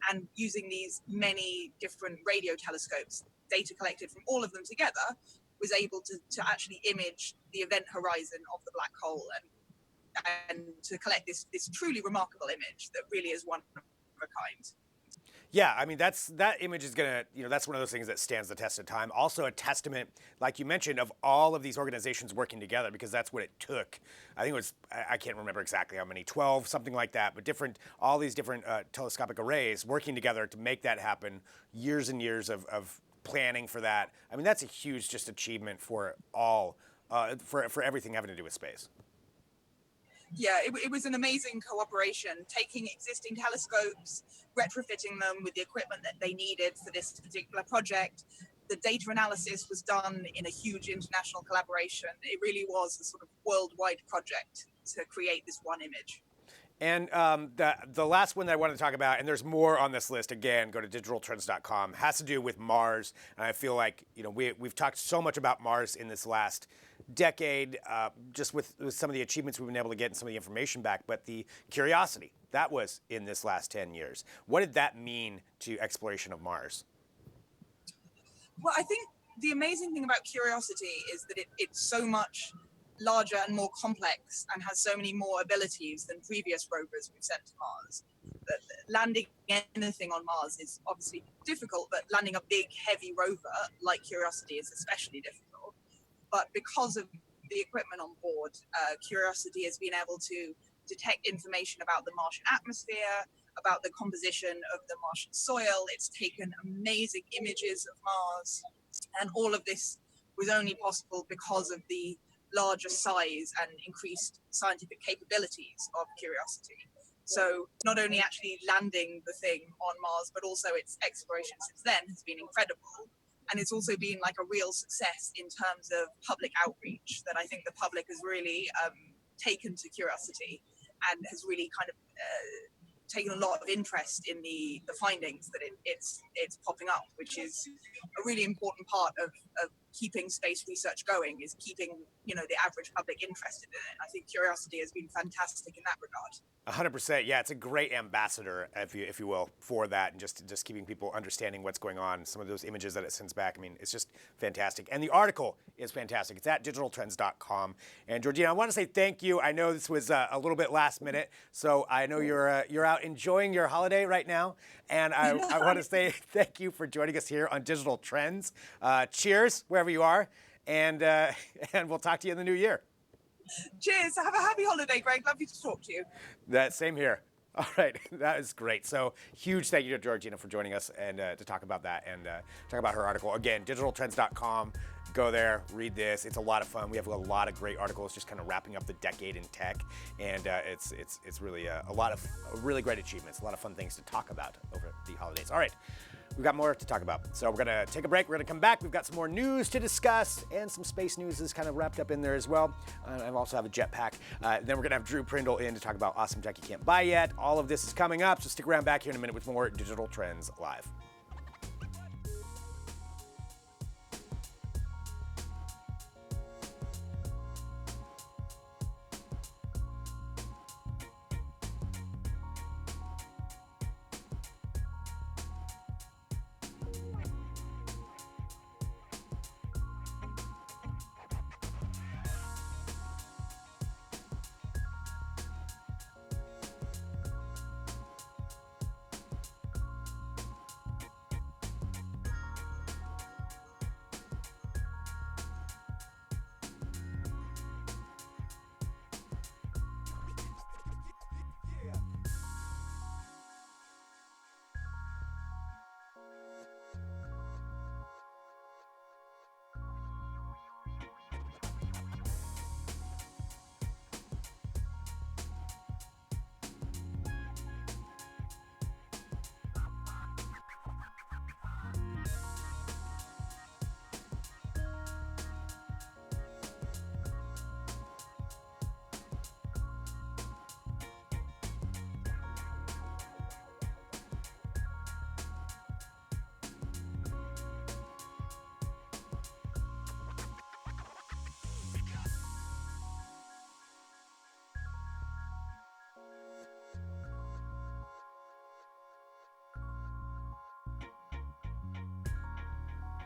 and using these many different radio telescopes, data collected from all of them together, was able to actually image the event horizon of the black hole, and to collect this truly remarkable image that really is one of a kind. Yeah, I mean, that image is gonna, that's one of those things that stands the test of time. Also a testament, like you mentioned, of all of these organizations working together, because that's what it took. I think it was, I can't remember exactly how many, 12, something like that, but all these different telescopic arrays working together to make that happen. Years and years of planning for that. I mean, that's a huge just achievement for all, for everything having to do with space. Yeah, it was an amazing cooperation, taking existing telescopes, retrofitting them with the equipment that they needed for this particular project. The data analysis was done in a huge international collaboration. It really was a sort of worldwide project to create this one image. And the last one that I wanted to talk about, and there's more on this list, again, go to digitaltrends.com, has to do with Mars. And I feel like, we've talked so much about Mars in this last decade, just with some of the achievements we've been able to get and some of the information back. But the Curiosity, that was in this last 10 years. What did that mean to exploration of Mars? Well, I think the amazing thing about Curiosity is that it's so much larger and more complex, and has so many more abilities than previous rovers we've sent to Mars. That landing anything on Mars is obviously difficult, but landing a big, heavy rover like Curiosity is especially difficult. But because of the equipment on board, Curiosity has been able to detect information about the Martian atmosphere, about the composition of the Martian soil. It's taken amazing images of Mars, and all of this was only possible because of the larger size and increased scientific capabilities of Curiosity. So not only actually landing the thing on Mars, but also its exploration since then has been incredible. And it's also been like a real success in terms of public outreach, that I think the public has really taken to Curiosity and has really kind of taken a lot of interest in the findings that it's popping up, which is a really important part of keeping space research going, is keeping, you know, the average public interested in it. I think Curiosity has been fantastic in that regard. 100%. Yeah, it's a great ambassador, if you will, for that, and just keeping people understanding what's going on. Some of those images that it sends back, I mean, it's just fantastic. And the article is fantastic. It's at digitaltrends.com. And Georgina, I want to say thank you. I know this was a little bit last minute, so I know you're out enjoying your holiday right now, and I want to say thank you for joining us here on Digital Trends. Cheers, wherever you are, and we'll talk to you in the new year. Cheers. Have a happy holiday, Greg. Lovely to talk to you. That same here. All right, that is great. So huge thank you to Georgina for joining us and to talk about that and talk about her article. Again, digitaltrends.com. Go there, read this. It's a lot of fun. We have a lot of great articles just kind of wrapping up the decade in tech, and it's really a lot of really great achievements, a lot of fun things to talk about over the holidays. All right. We've got more to talk about. So we're going to take a break. We're going to come back. We've got some more news to discuss, and some space news is kind of wrapped up in there as well. I also have a jetpack. Then we're going to have Drew Prindle in to talk about awesome tech you can't buy yet. All of this is coming up, so stick around back here in a minute with more Digital Trends Live.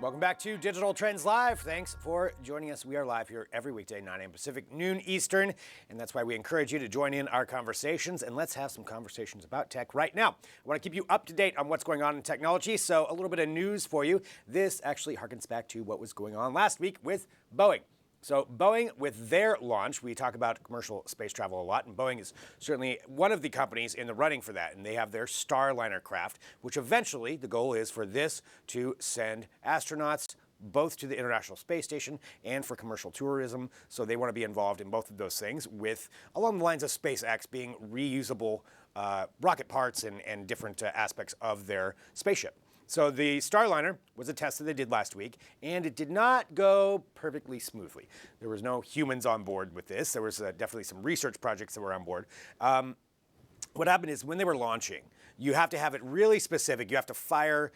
Welcome back to Digital Trends Live. Thanks for joining us. We are live here every weekday, 9 a.m. Pacific, noon Eastern, and that's why we encourage you to join in our conversations, and let's have some conversations about tech right now. I want to keep you up to date on what's going on in technology, so a little bit of news for you. This actually harkens back to what was going on last week with Boeing. So Boeing, with their launch, we talk about commercial space travel a lot, and Boeing is certainly one of the companies in the running for that, and they have their Starliner craft, which eventually the goal is for this to send astronauts both to the International Space Station and for commercial tourism. So they want to be involved in both of those things, with along the lines of SpaceX being reusable rocket parts and different aspects of their spaceship. So the Starliner was a test that they did last week, and it did not go perfectly smoothly. There was no humans on board with this. There was definitely some research projects that were on board. What happened is when they were launching, you have to have it really specific. You have to fire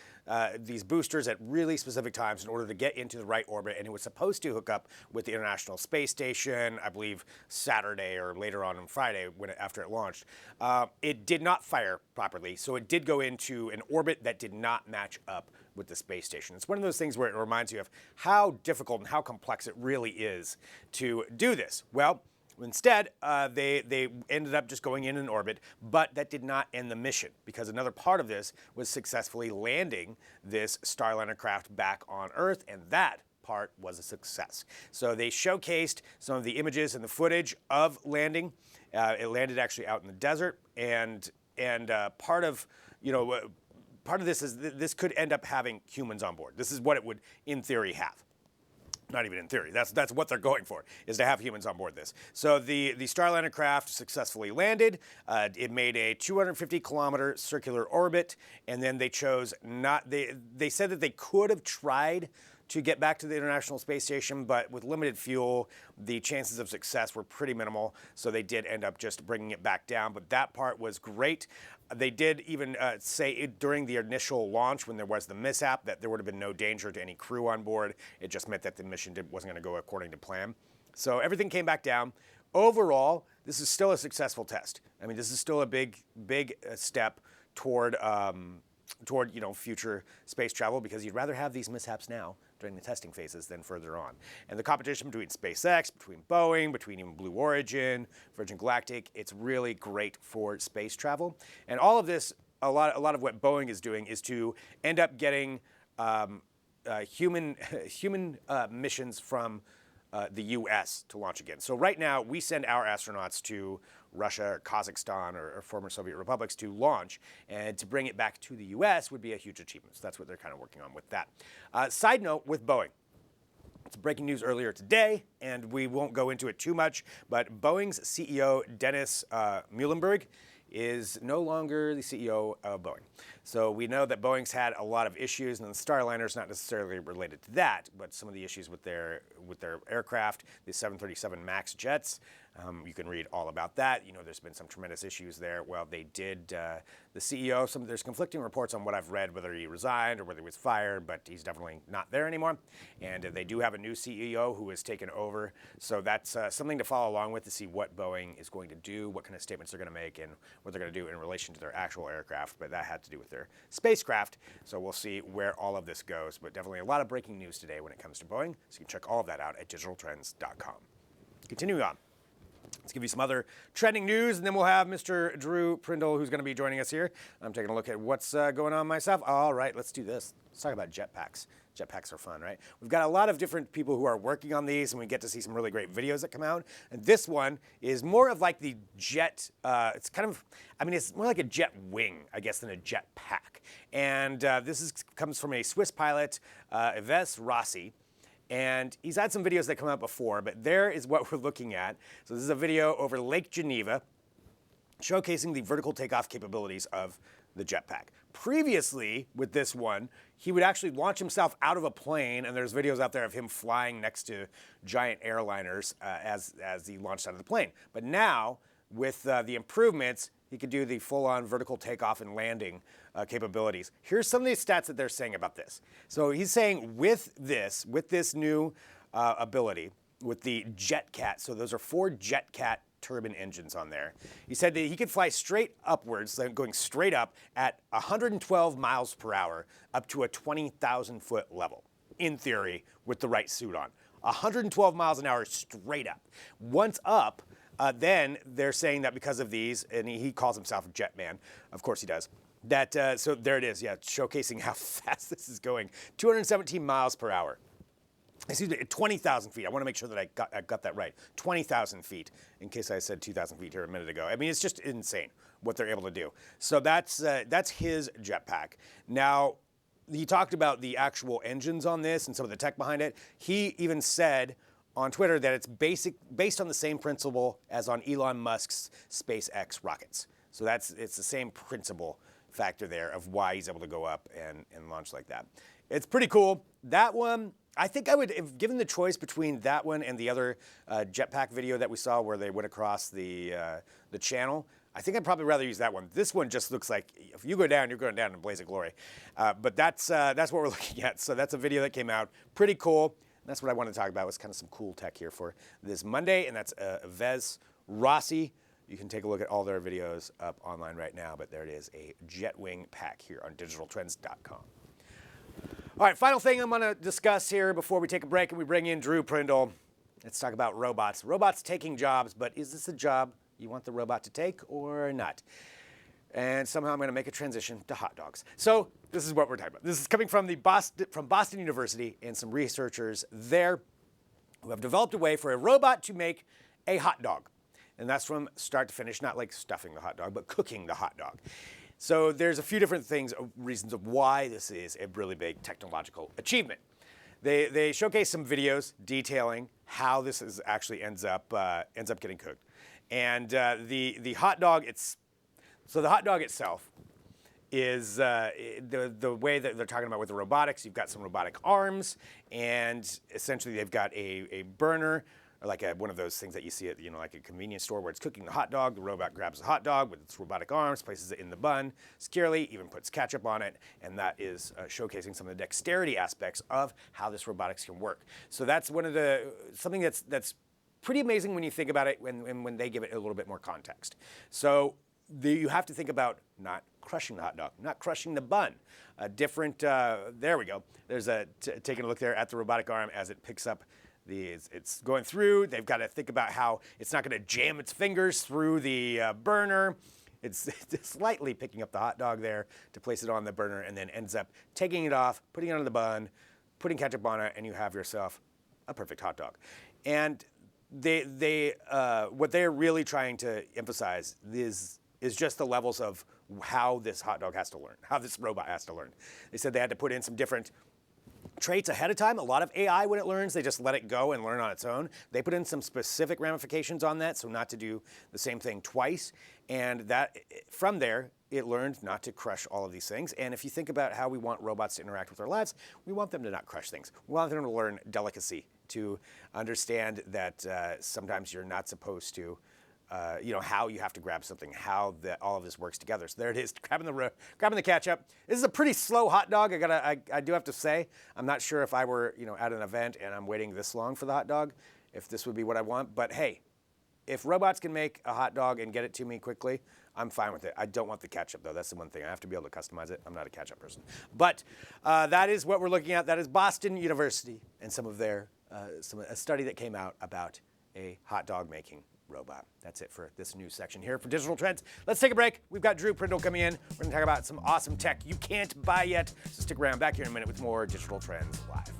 these boosters at really specific times in order to get into the right orbit. And it was supposed to hook up with the International Space Station, I believe Saturday or later on Friday after it launched. It did not fire properly, so it did go into an orbit that did not match up with the space station. It's one of those things where it reminds you of how difficult and how complex it really is to do this. Well, instead, they ended up just going in an orbit, but that did not end the mission, because another part of this was successfully landing this Starliner craft back on Earth, and that part was a success. So they showcased some of the images and the footage of landing. It landed actually out in the desert, and part of this is this could end up having humans on board. This is what it would, in theory, have. Not even in theory. That's what they're going for, is to have humans on board this. So the Starliner craft successfully landed. It made a 250-kilometer circular orbit, and then they chose not. They said that they could have tried to get back to the International Space Station, but with limited fuel, the chances of success were pretty minimal, so they did end up just bringing it back down, but that part was great. They did even say during the initial launch, when there was the mishap, that there would have been no danger to any crew on board. It just meant that the mission wasn't going to go according to plan. So everything came back down. Overall, this is still a successful test. I mean, this is still a big step toward future space travel, because you'd rather have these mishaps now during the testing phases than further on. And the competition between SpaceX, between Boeing, between even Blue Origin, Virgin Galactic, it's really great for space travel. And all of this, a lot of what Boeing is doing is to end up getting human missions from the U.S. to launch again. So right now, we send our astronauts to Russia or Kazakhstan or former Soviet republics to launch, and to bring it back to the U.S. would be a huge achievement. So that's what they're kind of working on with that. Side note with Boeing. It's breaking news earlier today, and we won't go into it too much, but Boeing's CEO, Dennis Muilenburg, is no longer the CEO of Boeing. So we know that Boeing's had a lot of issues, and the Starliner is not necessarily related to that, but some of the issues with their aircraft, the 737 MAX jets. You can read all about that. You know, there's been some tremendous issues there. Well, they did, the CEO, there's conflicting reports on what I've read, whether he resigned or whether he was fired, but he's definitely not there anymore. And they do have a new CEO who has taken over. So that's something to follow along with, to see what Boeing is going to do, what kind of statements they're going to make, and what they're going to do in relation to their actual aircraft. But that had to do with their spacecraft. So we'll see where all of this goes. But definitely a lot of breaking news today when it comes to Boeing. So you can check all of that out at digitaltrends.com. Continuing on. Let's give you some other trending news, and then we'll have Mr. Drew Prindle, who's going to be joining us here. I'm taking a look at what's going on myself. All right, let's do this. Let's talk about jetpacks. Jetpacks are fun, right? We've got a lot of different people who are working on these, and we get to see some really great videos that come out. And this one is more of like the jet, it's kind of, I mean, it's more like a jet wing, I guess, than a jetpack. And this comes from a Swiss pilot, Yves Rossi. And he's had some videos that come out before, but there is what we're looking at. So this is a video over Lake Geneva showcasing the vertical takeoff capabilities of the jetpack. Previously, with this one, he would actually launch himself out of a plane, and there's videos out there of him flying next to giant airliners as he launched out of the plane. But now, with the improvements, he could do the full-on vertical takeoff and landing capabilities. Here's some of the stats that they're saying about this. So he's saying with this new ability, with the JetCat, so those are 4 JetCat turbine engines on there. He said that he could fly straight upwards, going straight up at 112 miles per hour up to a 20,000-foot level, in theory, with the right suit on. 112 miles an hour straight up. Once up, then they're saying that because of these, and he calls himself a jet man, of course he does, that, so there it is, yeah, showcasing how fast this is going. 217 miles per hour. Excuse me, 20,000 feet. I want to make sure that I got that right. 20,000 feet, in case I said 2,000 feet here a minute ago. I mean, it's just insane what they're able to do. So that's his jetpack. Now, he talked about the actual engines on this and some of the tech behind it. He even said on Twitter that it's based on the same principle as on Elon Musk's SpaceX rockets. So it's the same principle factor there of why he's able to go up and launch like that. It's pretty cool. That one, I think I would, if given the choice between that one and the other jetpack video that we saw where they went across the channel, I think I'd probably rather use that one. This one just looks like if you go down, you're going down in a blaze of glory. But that's what we're looking at. So that's a video that came out. Pretty cool. That's what I wanted to talk about, was kind of some cool tech here for this Monday, and that's Yves Rossi. You can take a look at all their videos up online right now, but there it is, a jet wing pack here on digitaltrends.com. All right, final thing I'm going to discuss here before we take a break and we bring in Drew Prindle. Let's talk about robots. Robots taking jobs, but is this a job you want the robot to take or not? And somehow I'm going to make a transition to hot dogs. So this is what we're talking about. This is coming from Boston University and some researchers there who have developed a way for a robot to make a hot dog. And that's from start to finish, not like stuffing the hot dog, but cooking the hot dog. So there's a few different reasons of why this is a really big technological achievement. they showcase some videos detailing how this is actually ends up getting cooked, and the hot dog the hot dog itself is the way that they're talking about with the robotics. You've got some robotic arms, and essentially they've got a burner, or like one of those things that you see at like a convenience store where it's cooking the hot dog. The robot grabs the hot dog with its robotic arms, places it in the bun securely, even puts ketchup on it, and that is showcasing some of the dexterity aspects of how this robotics can work. So that's something that's pretty amazing when you think about it when they give it a little bit more context. So you have to think about not crushing the hot dog, not crushing the bun. There we go. There's taking a look there at the robotic arm as it picks up it's going through. They've got to think about how it's not going to jam its fingers through the burner. It's slightly picking up the hot dog there to place it on the burner, and then ends up taking it off, putting it on the bun, putting ketchup on it, and you have yourself a perfect hot dog. And what they're really trying to emphasize is just the levels of how this hot dog has to learn, how this robot has to learn. They said they had to put in some different traits ahead of time. A lot of AI, when it learns, they just let it go and learn on its own. They put in some specific ramifications on that, so not to do the same thing twice. And that from there, it learned not to crush all of these things. And if you think about how we want robots to interact with our lives, we want them to not crush things. We want them to learn delicacy, to understand that sometimes you're not supposed to how you have to grab something, how all of this works together. So there it is, grabbing the ketchup. This is a pretty slow hot dog. I do have to say, I'm not sure if I were at an event and I'm waiting this long for the hot dog, if this would be what I want. But hey, if robots can make a hot dog and get it to me quickly, I'm fine with it. I don't want the ketchup though. That's the one thing. I have to be able to customize it. I'm not a ketchup person. But that is what we're looking at. That is Boston University and some of their a study that came out about a hot dog making robot. That's it for this news section here for Digital Trends. Let's take a break. We've got Drew Prindle coming in. We're going to talk about some awesome tech you can't buy yet. So stick around. Back here in a minute with more Digital Trends Live.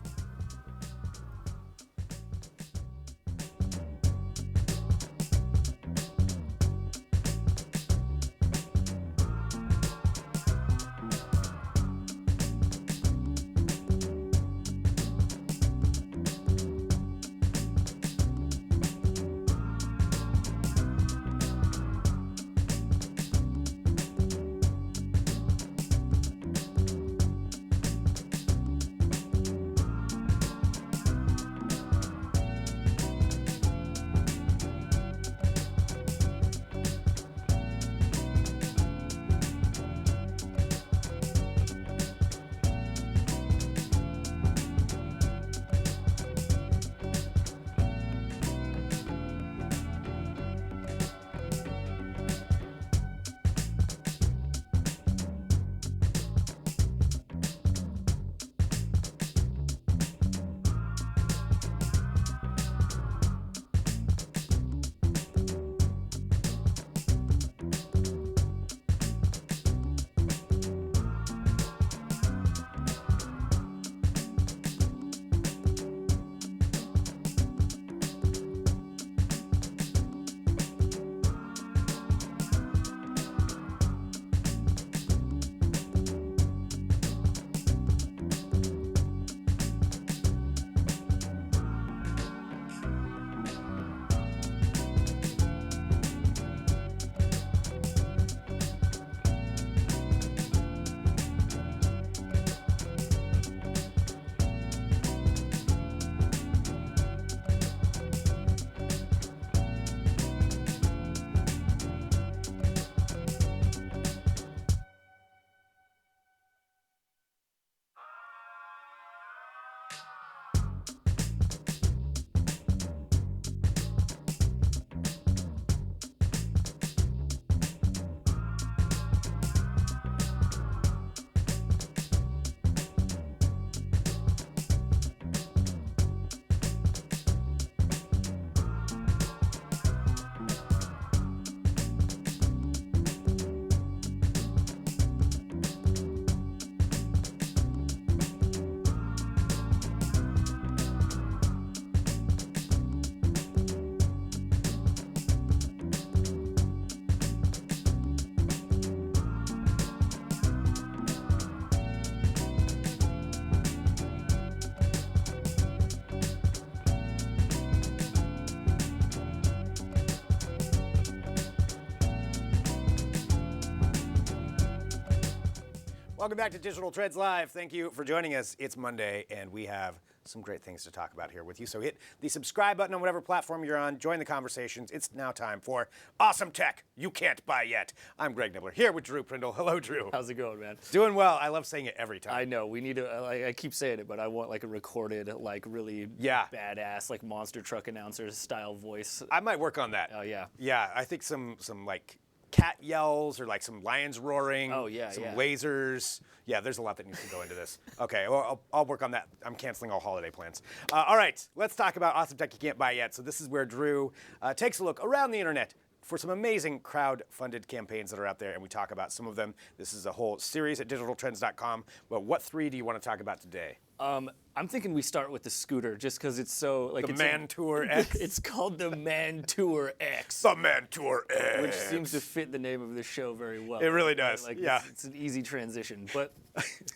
Welcome back to Digital Trends Live. Thank you for joining us. It's Monday, and we have some great things to talk about here with you. So hit the subscribe button on whatever platform you're on. Join the conversations. It's now time for Awesome Tech You Can't Buy Yet. I'm Greg Nibbler, here with Drew Prindle. Hello, Drew. How's it going, man? Doing well. I love saying it every time. I know. We need to, I keep saying it, but I want like a recorded, like really badass, like monster truck announcer style voice. I might work on that. Oh, yeah. Yeah, I think some like cat yells or like some lions roaring. Oh, yeah, some yeah. lasers. Yeah, there's a lot that needs to go into this. Okay, well, I'll work on that. I'm canceling all holiday plans. All right, let's talk about Awesome Tech You Can't Buy Yet. So this is where Drew takes a look around the internet for some amazing crowd-funded campaigns that are out there, and we talk about some of them. This is a whole series at digitaltrends.com. But what three do you want to talk about today? I'm thinking we start with the scooter, just because it's so like The Mantour X? It's called the Mantour X, The Mantour X. which seems to fit the name of the show very well. It really does. Like, yeah. it's an easy transition. But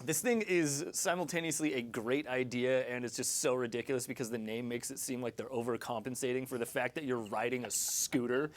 this thing is simultaneously a great idea, and it's just so ridiculous because the name makes it seem like they're overcompensating for the fact that you're riding a scooter.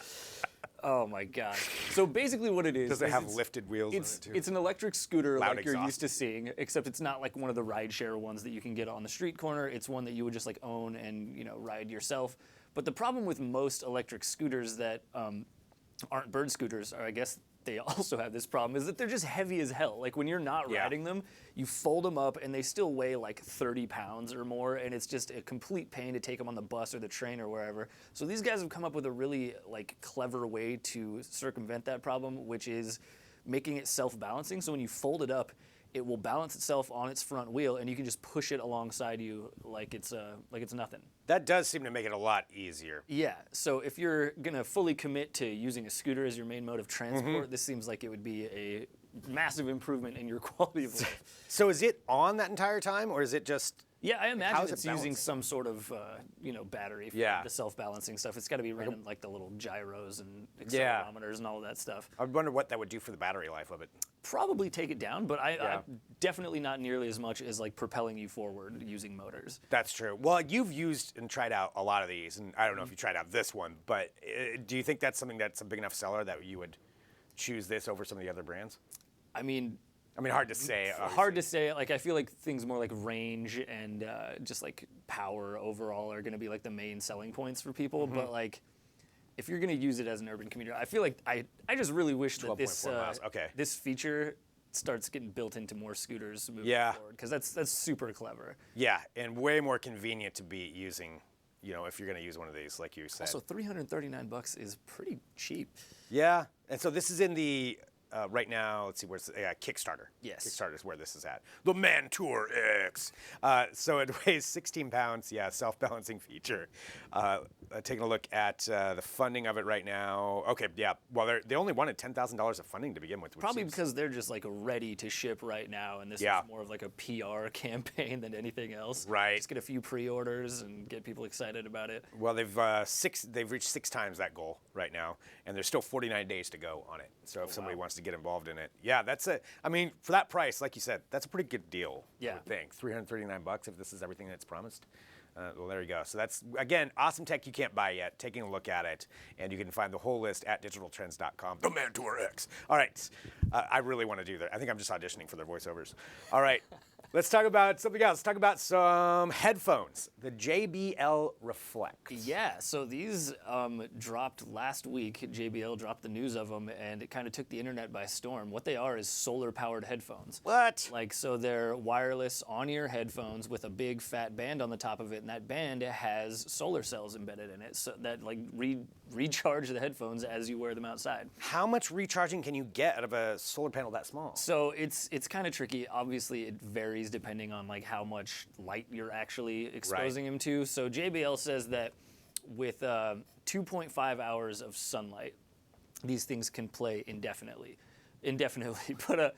Oh my God. So basically what it is. Does it have lifted wheels on it too? It's an electric scooter Loud like you're exhaust. used to seeing, except it's not like one of the rideshare ones that you can get on the street corner. It's one that you would just like own and, you know, ride yourself. But the problem with most electric scooters that aren't bird scooters, or I guess they also have this problem, is that they're just heavy as hell. Like when you're not riding them, you fold them up and they still weigh like 30 pounds or more, and it's just a complete pain to take them on the bus or the train or wherever. So these guys have come up with a really like clever way to circumvent that problem, which is making it self-balancing. So when you fold it up, it will balance itself on its front wheel, and you can just push it alongside you like it's nothing. That does seem to make it a lot easier. Yeah, so if you're gonna fully commit to using a scooter as your main mode of transport, this seems like it would be a massive improvement in your quality of life. So is it on that entire time, or is it just... Yeah, I How imagine is it it's using balancing? some sort of battery for the self-balancing stuff. It's got to be running like the little gyros and accelerometers and all of that stuff. I wonder what that would do for the battery life of it. Probably take it down, but I definitely not nearly as much as like propelling you forward using motors. That's true. Well, you've used and tried out a lot of these, and I don't know if you tried out this one, but do you think that's something that's a big enough seller that you would choose this over some of the other brands? I mean, hard to say. hard to say. Like, I feel like things more like range and just like power overall are going to be like the main selling points for people. But like, if you're going to use it as an urban commuter, I feel like I just really wish that 12.4 miles. Okay. this feature starts getting built into more scooters moving forward, because that's super clever. Yeah, and way more convenient to be using, you know, if you're going to use one of these, like you said. Also, $339 is pretty cheap. Yeah, and so this is in the... right now, let's see, where's Kickstarter? Yes. Kickstarter is where this is at. The Mantour X. So it weighs 16 pounds. Yeah, self-balancing feature. Taking a look at the funding of it right now. Okay, yeah. Well, they only wanted $10,000 of funding to begin with. Which Probably seems... because they're just like ready to ship right now, and this is more of like a PR campaign than anything else. Right. Just get a few pre-orders and get people excited about it. Well, they've reached 6 times that goal right now, and there's still 49 days to go on it. So if somebody wants to get involved in it, for that price, like you said, that's a pretty good deal. Yeah. I would think $339 if this is everything that's promised. Well, there you go. So that's, again, Awesome Tech You Can't Buy Yet. Taking a look at it, and you can find the whole list at digitaltrends.com. The Mantour X. All right. I really want to do that. I think I'm just auditioning for their voiceovers. All right. Let's talk about something else. Let's talk about some headphones. The JBL Reflex. Yeah, so these dropped last week. JBL dropped the news of them, and it kind of took the internet by storm. What they are is solar-powered headphones. What? Like, so they're wireless on-ear headphones with a big fat band on the top of it, and that band has solar cells embedded in it, so that like recharge the headphones as you wear them outside. How much recharging can you get out of a solar panel that small? So it's kind of tricky. Obviously, it varies depending on like how much light you're actually exposing them to. So JBL says that with 2.5 hours of sunlight, these things can play indefinitely. But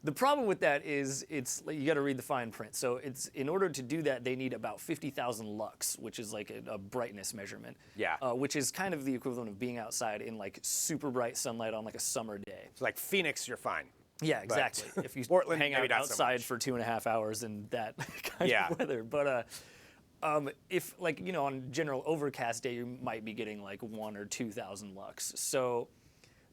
the problem with that is you got to read the fine print. So in order to do that, they need about 50,000 lux, which is like a brightness measurement. Yeah. Which is kind of the equivalent of being outside in like super bright sunlight on like a summer day. So like Phoenix, you're fine. Yeah, exactly. If you Portland, hang out maybe not so outside much. for 2.5 hours in that kind of weather. But if like, on general overcast day, you might be getting like 1,000 or 2,000 lux. So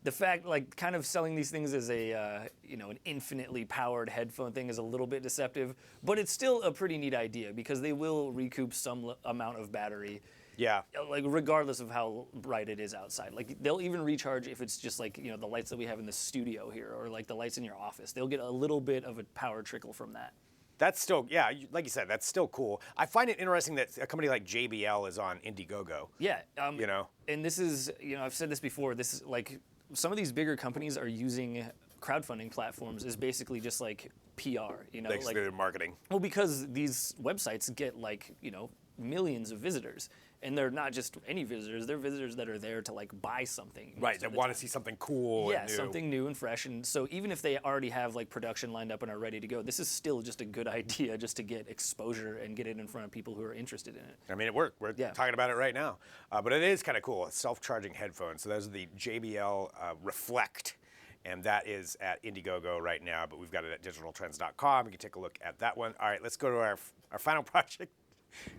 the fact, like, kind of selling these things as a, you know, an infinitely powered headphone thing is a little bit deceptive, but it's still a pretty neat idea because they will recoup some amount of battery. Yeah. Like, regardless of how bright it is outside. Like, they'll even recharge if it's just like, you know, the lights that we have in the studio here or like the lights in your office. They'll get a little bit of a power trickle from that. That's still, yeah, like you said, that's still cool. I find it interesting that a company like JBL is on Indiegogo. Yeah. You know? And this is, you know, I've said this before, this is like, some of these bigger companies are using crowdfunding platforms as basically just like PR, you know? Like marketing. Well, because these websites get like, you know, millions of visitors. And they're not just any visitors, they're visitors that are there to like buy something. Right, that want to see something cool and new. Yeah, something new and fresh. And so even if they already have like production lined up and are ready to go, this is still just a good idea just to get exposure and get it in front of people who are interested in it. I mean, it worked. We're talking about it right now. But it is kind of cool. Self-charging headphones. So those are the JBL Reflect. And that is at Indiegogo right now, but we've got it at digitaltrends.com. You can take a look at that one. All right, let's go to our final project.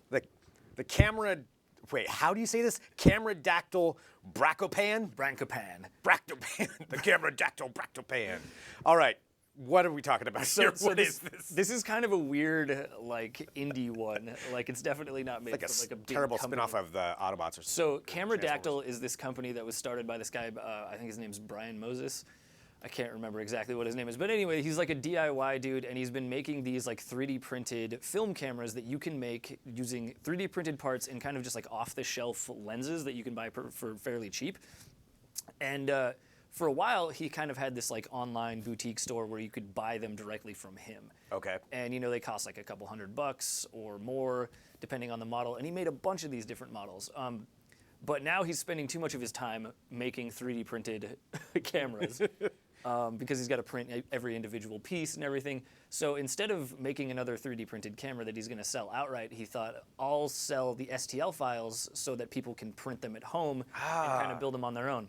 The camera... Wait, how do you say this? Cameradactyl Bracopan? Brankopan. Bractopan. The Cameradactyl Bractopan. All right, what are we talking about here? What is this? This is kind of a weird, like, indie one. Like, it's definitely not made Like from, like, a big terrible company. spin-off of the Autobots or something. So Cameradactyl is this company that was started by this guy, I think his name's Brian Moses. I can't remember exactly what his name is, but anyway, he's like a DIY dude, and he's been making these like 3D printed film cameras that you can make using 3D printed parts and kind of just like off-the-shelf lenses that you can buy for fairly cheap. And for a while, he kind of had this like online boutique store where you could buy them directly from him. Okay. And you know, they cost like a couple $100 or more, depending on the model. And he made a bunch of these different models. But now he's spending too much of his time making 3D printed cameras. Because he's got to print every individual piece and everything. So instead of making another 3D printed camera that he's going to sell outright, he thought, I'll sell the STL files so that people can print them at home and kind of build them on their own.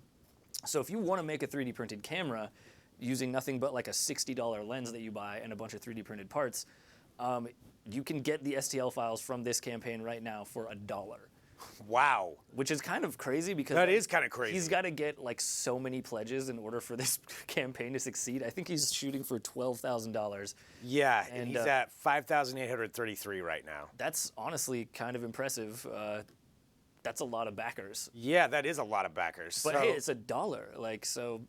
So if you want to make a 3D printed camera using nothing but like a $60 lens that you buy and a bunch of 3D printed parts, you can get the STL files from this campaign right now for $1. Wow. Which is kind of crazy because that is kind of crazy. He's got to get like so many pledges in order for this campaign to succeed. I think he's shooting for $12,000. Yeah, and he's at 5,833 right now. That's honestly kind of impressive. That's a lot of backers. Yeah, that is a lot of backers. But hey, it's $1. Like, so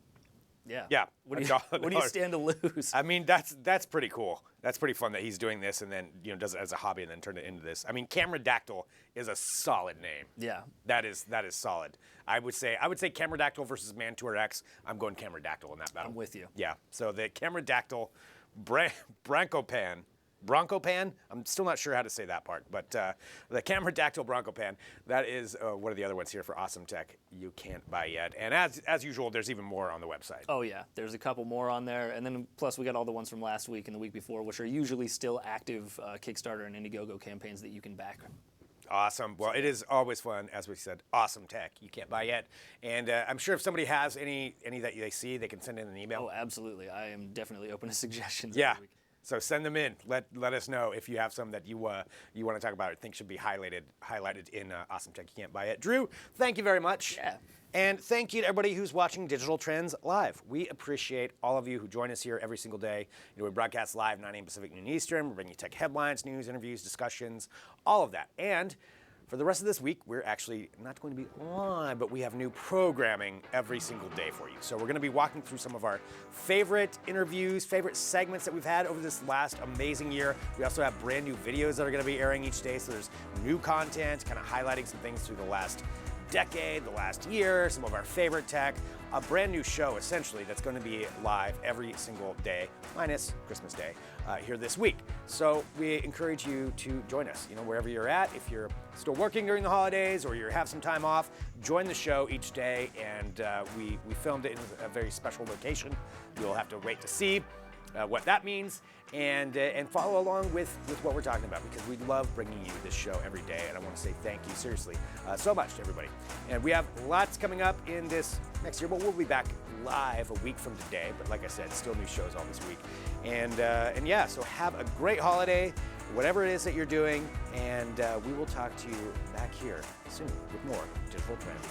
yeah. Yeah. What do you stand to lose? I mean, that's pretty cool. That's pretty fun that he's doing this and then, you know, does it as a hobby and then turned it into this. I mean, Cameradactyl is a solid name. Yeah. That is solid. I would say Cameradactyl versus Mantour X. I'm going Cameradactyl in that battle. I'm with you. Yeah. So the Cameradactyl Broncopan, I'm still not sure how to say that part, but the Cameradactyl Broncopan, that is one of the other ones here for Awesome Tech you can't buy yet. And as usual, there's even more on the website. Oh yeah, there's a couple more on there, and then plus we got all the ones from last week and the week before, which are usually still active Kickstarter and Indiegogo campaigns that you can back. Awesome. Well, it is always fun, as we said, Awesome Tech you can't buy yet. And I'm sure if somebody has any that they see, they can send in an email. Oh, absolutely. I am definitely open to suggestions. Yeah. Every week. So send them in. Let us know if you have some that you want to talk about or think should be highlighted in Awesome Tech You Can't Buy It. Drew, thank you very much. Yeah. And thank you to everybody who's watching Digital Trends Live. We appreciate all of you who join us here every single day. You know, we broadcast live 9 a.m. Pacific, noon Eastern. We bring you tech headlines, news, interviews, discussions, all of that. And for the rest of this week, we're actually not going to be live, but we have new programming every single day for you. So we're going to be walking through some of our favorite interviews, favorite segments that we've had over this last amazing year. We also have brand new videos that are going to be airing each day. So there's new content, kind of highlighting some things through the last decade, the last year, some of our favorite tech, a brand new show essentially that's going to be live every single day, minus Christmas Day, here this week. So we encourage you to join us, you know, wherever you're at. If you're still working during the holidays or you have some time off, join the show each day. And we filmed it in a very special location. You'll have to wait to see what that means, and follow along with what we're talking about, because we love bringing you this show every day, and I want to say thank you seriously so much to everybody. And we have lots coming up in this next year, but we'll be back live a week from today. But like I said, still new shows all this week, and yeah, so have a great holiday, whatever it is that you're doing, and we will talk to you back here soon with more Digital Trends.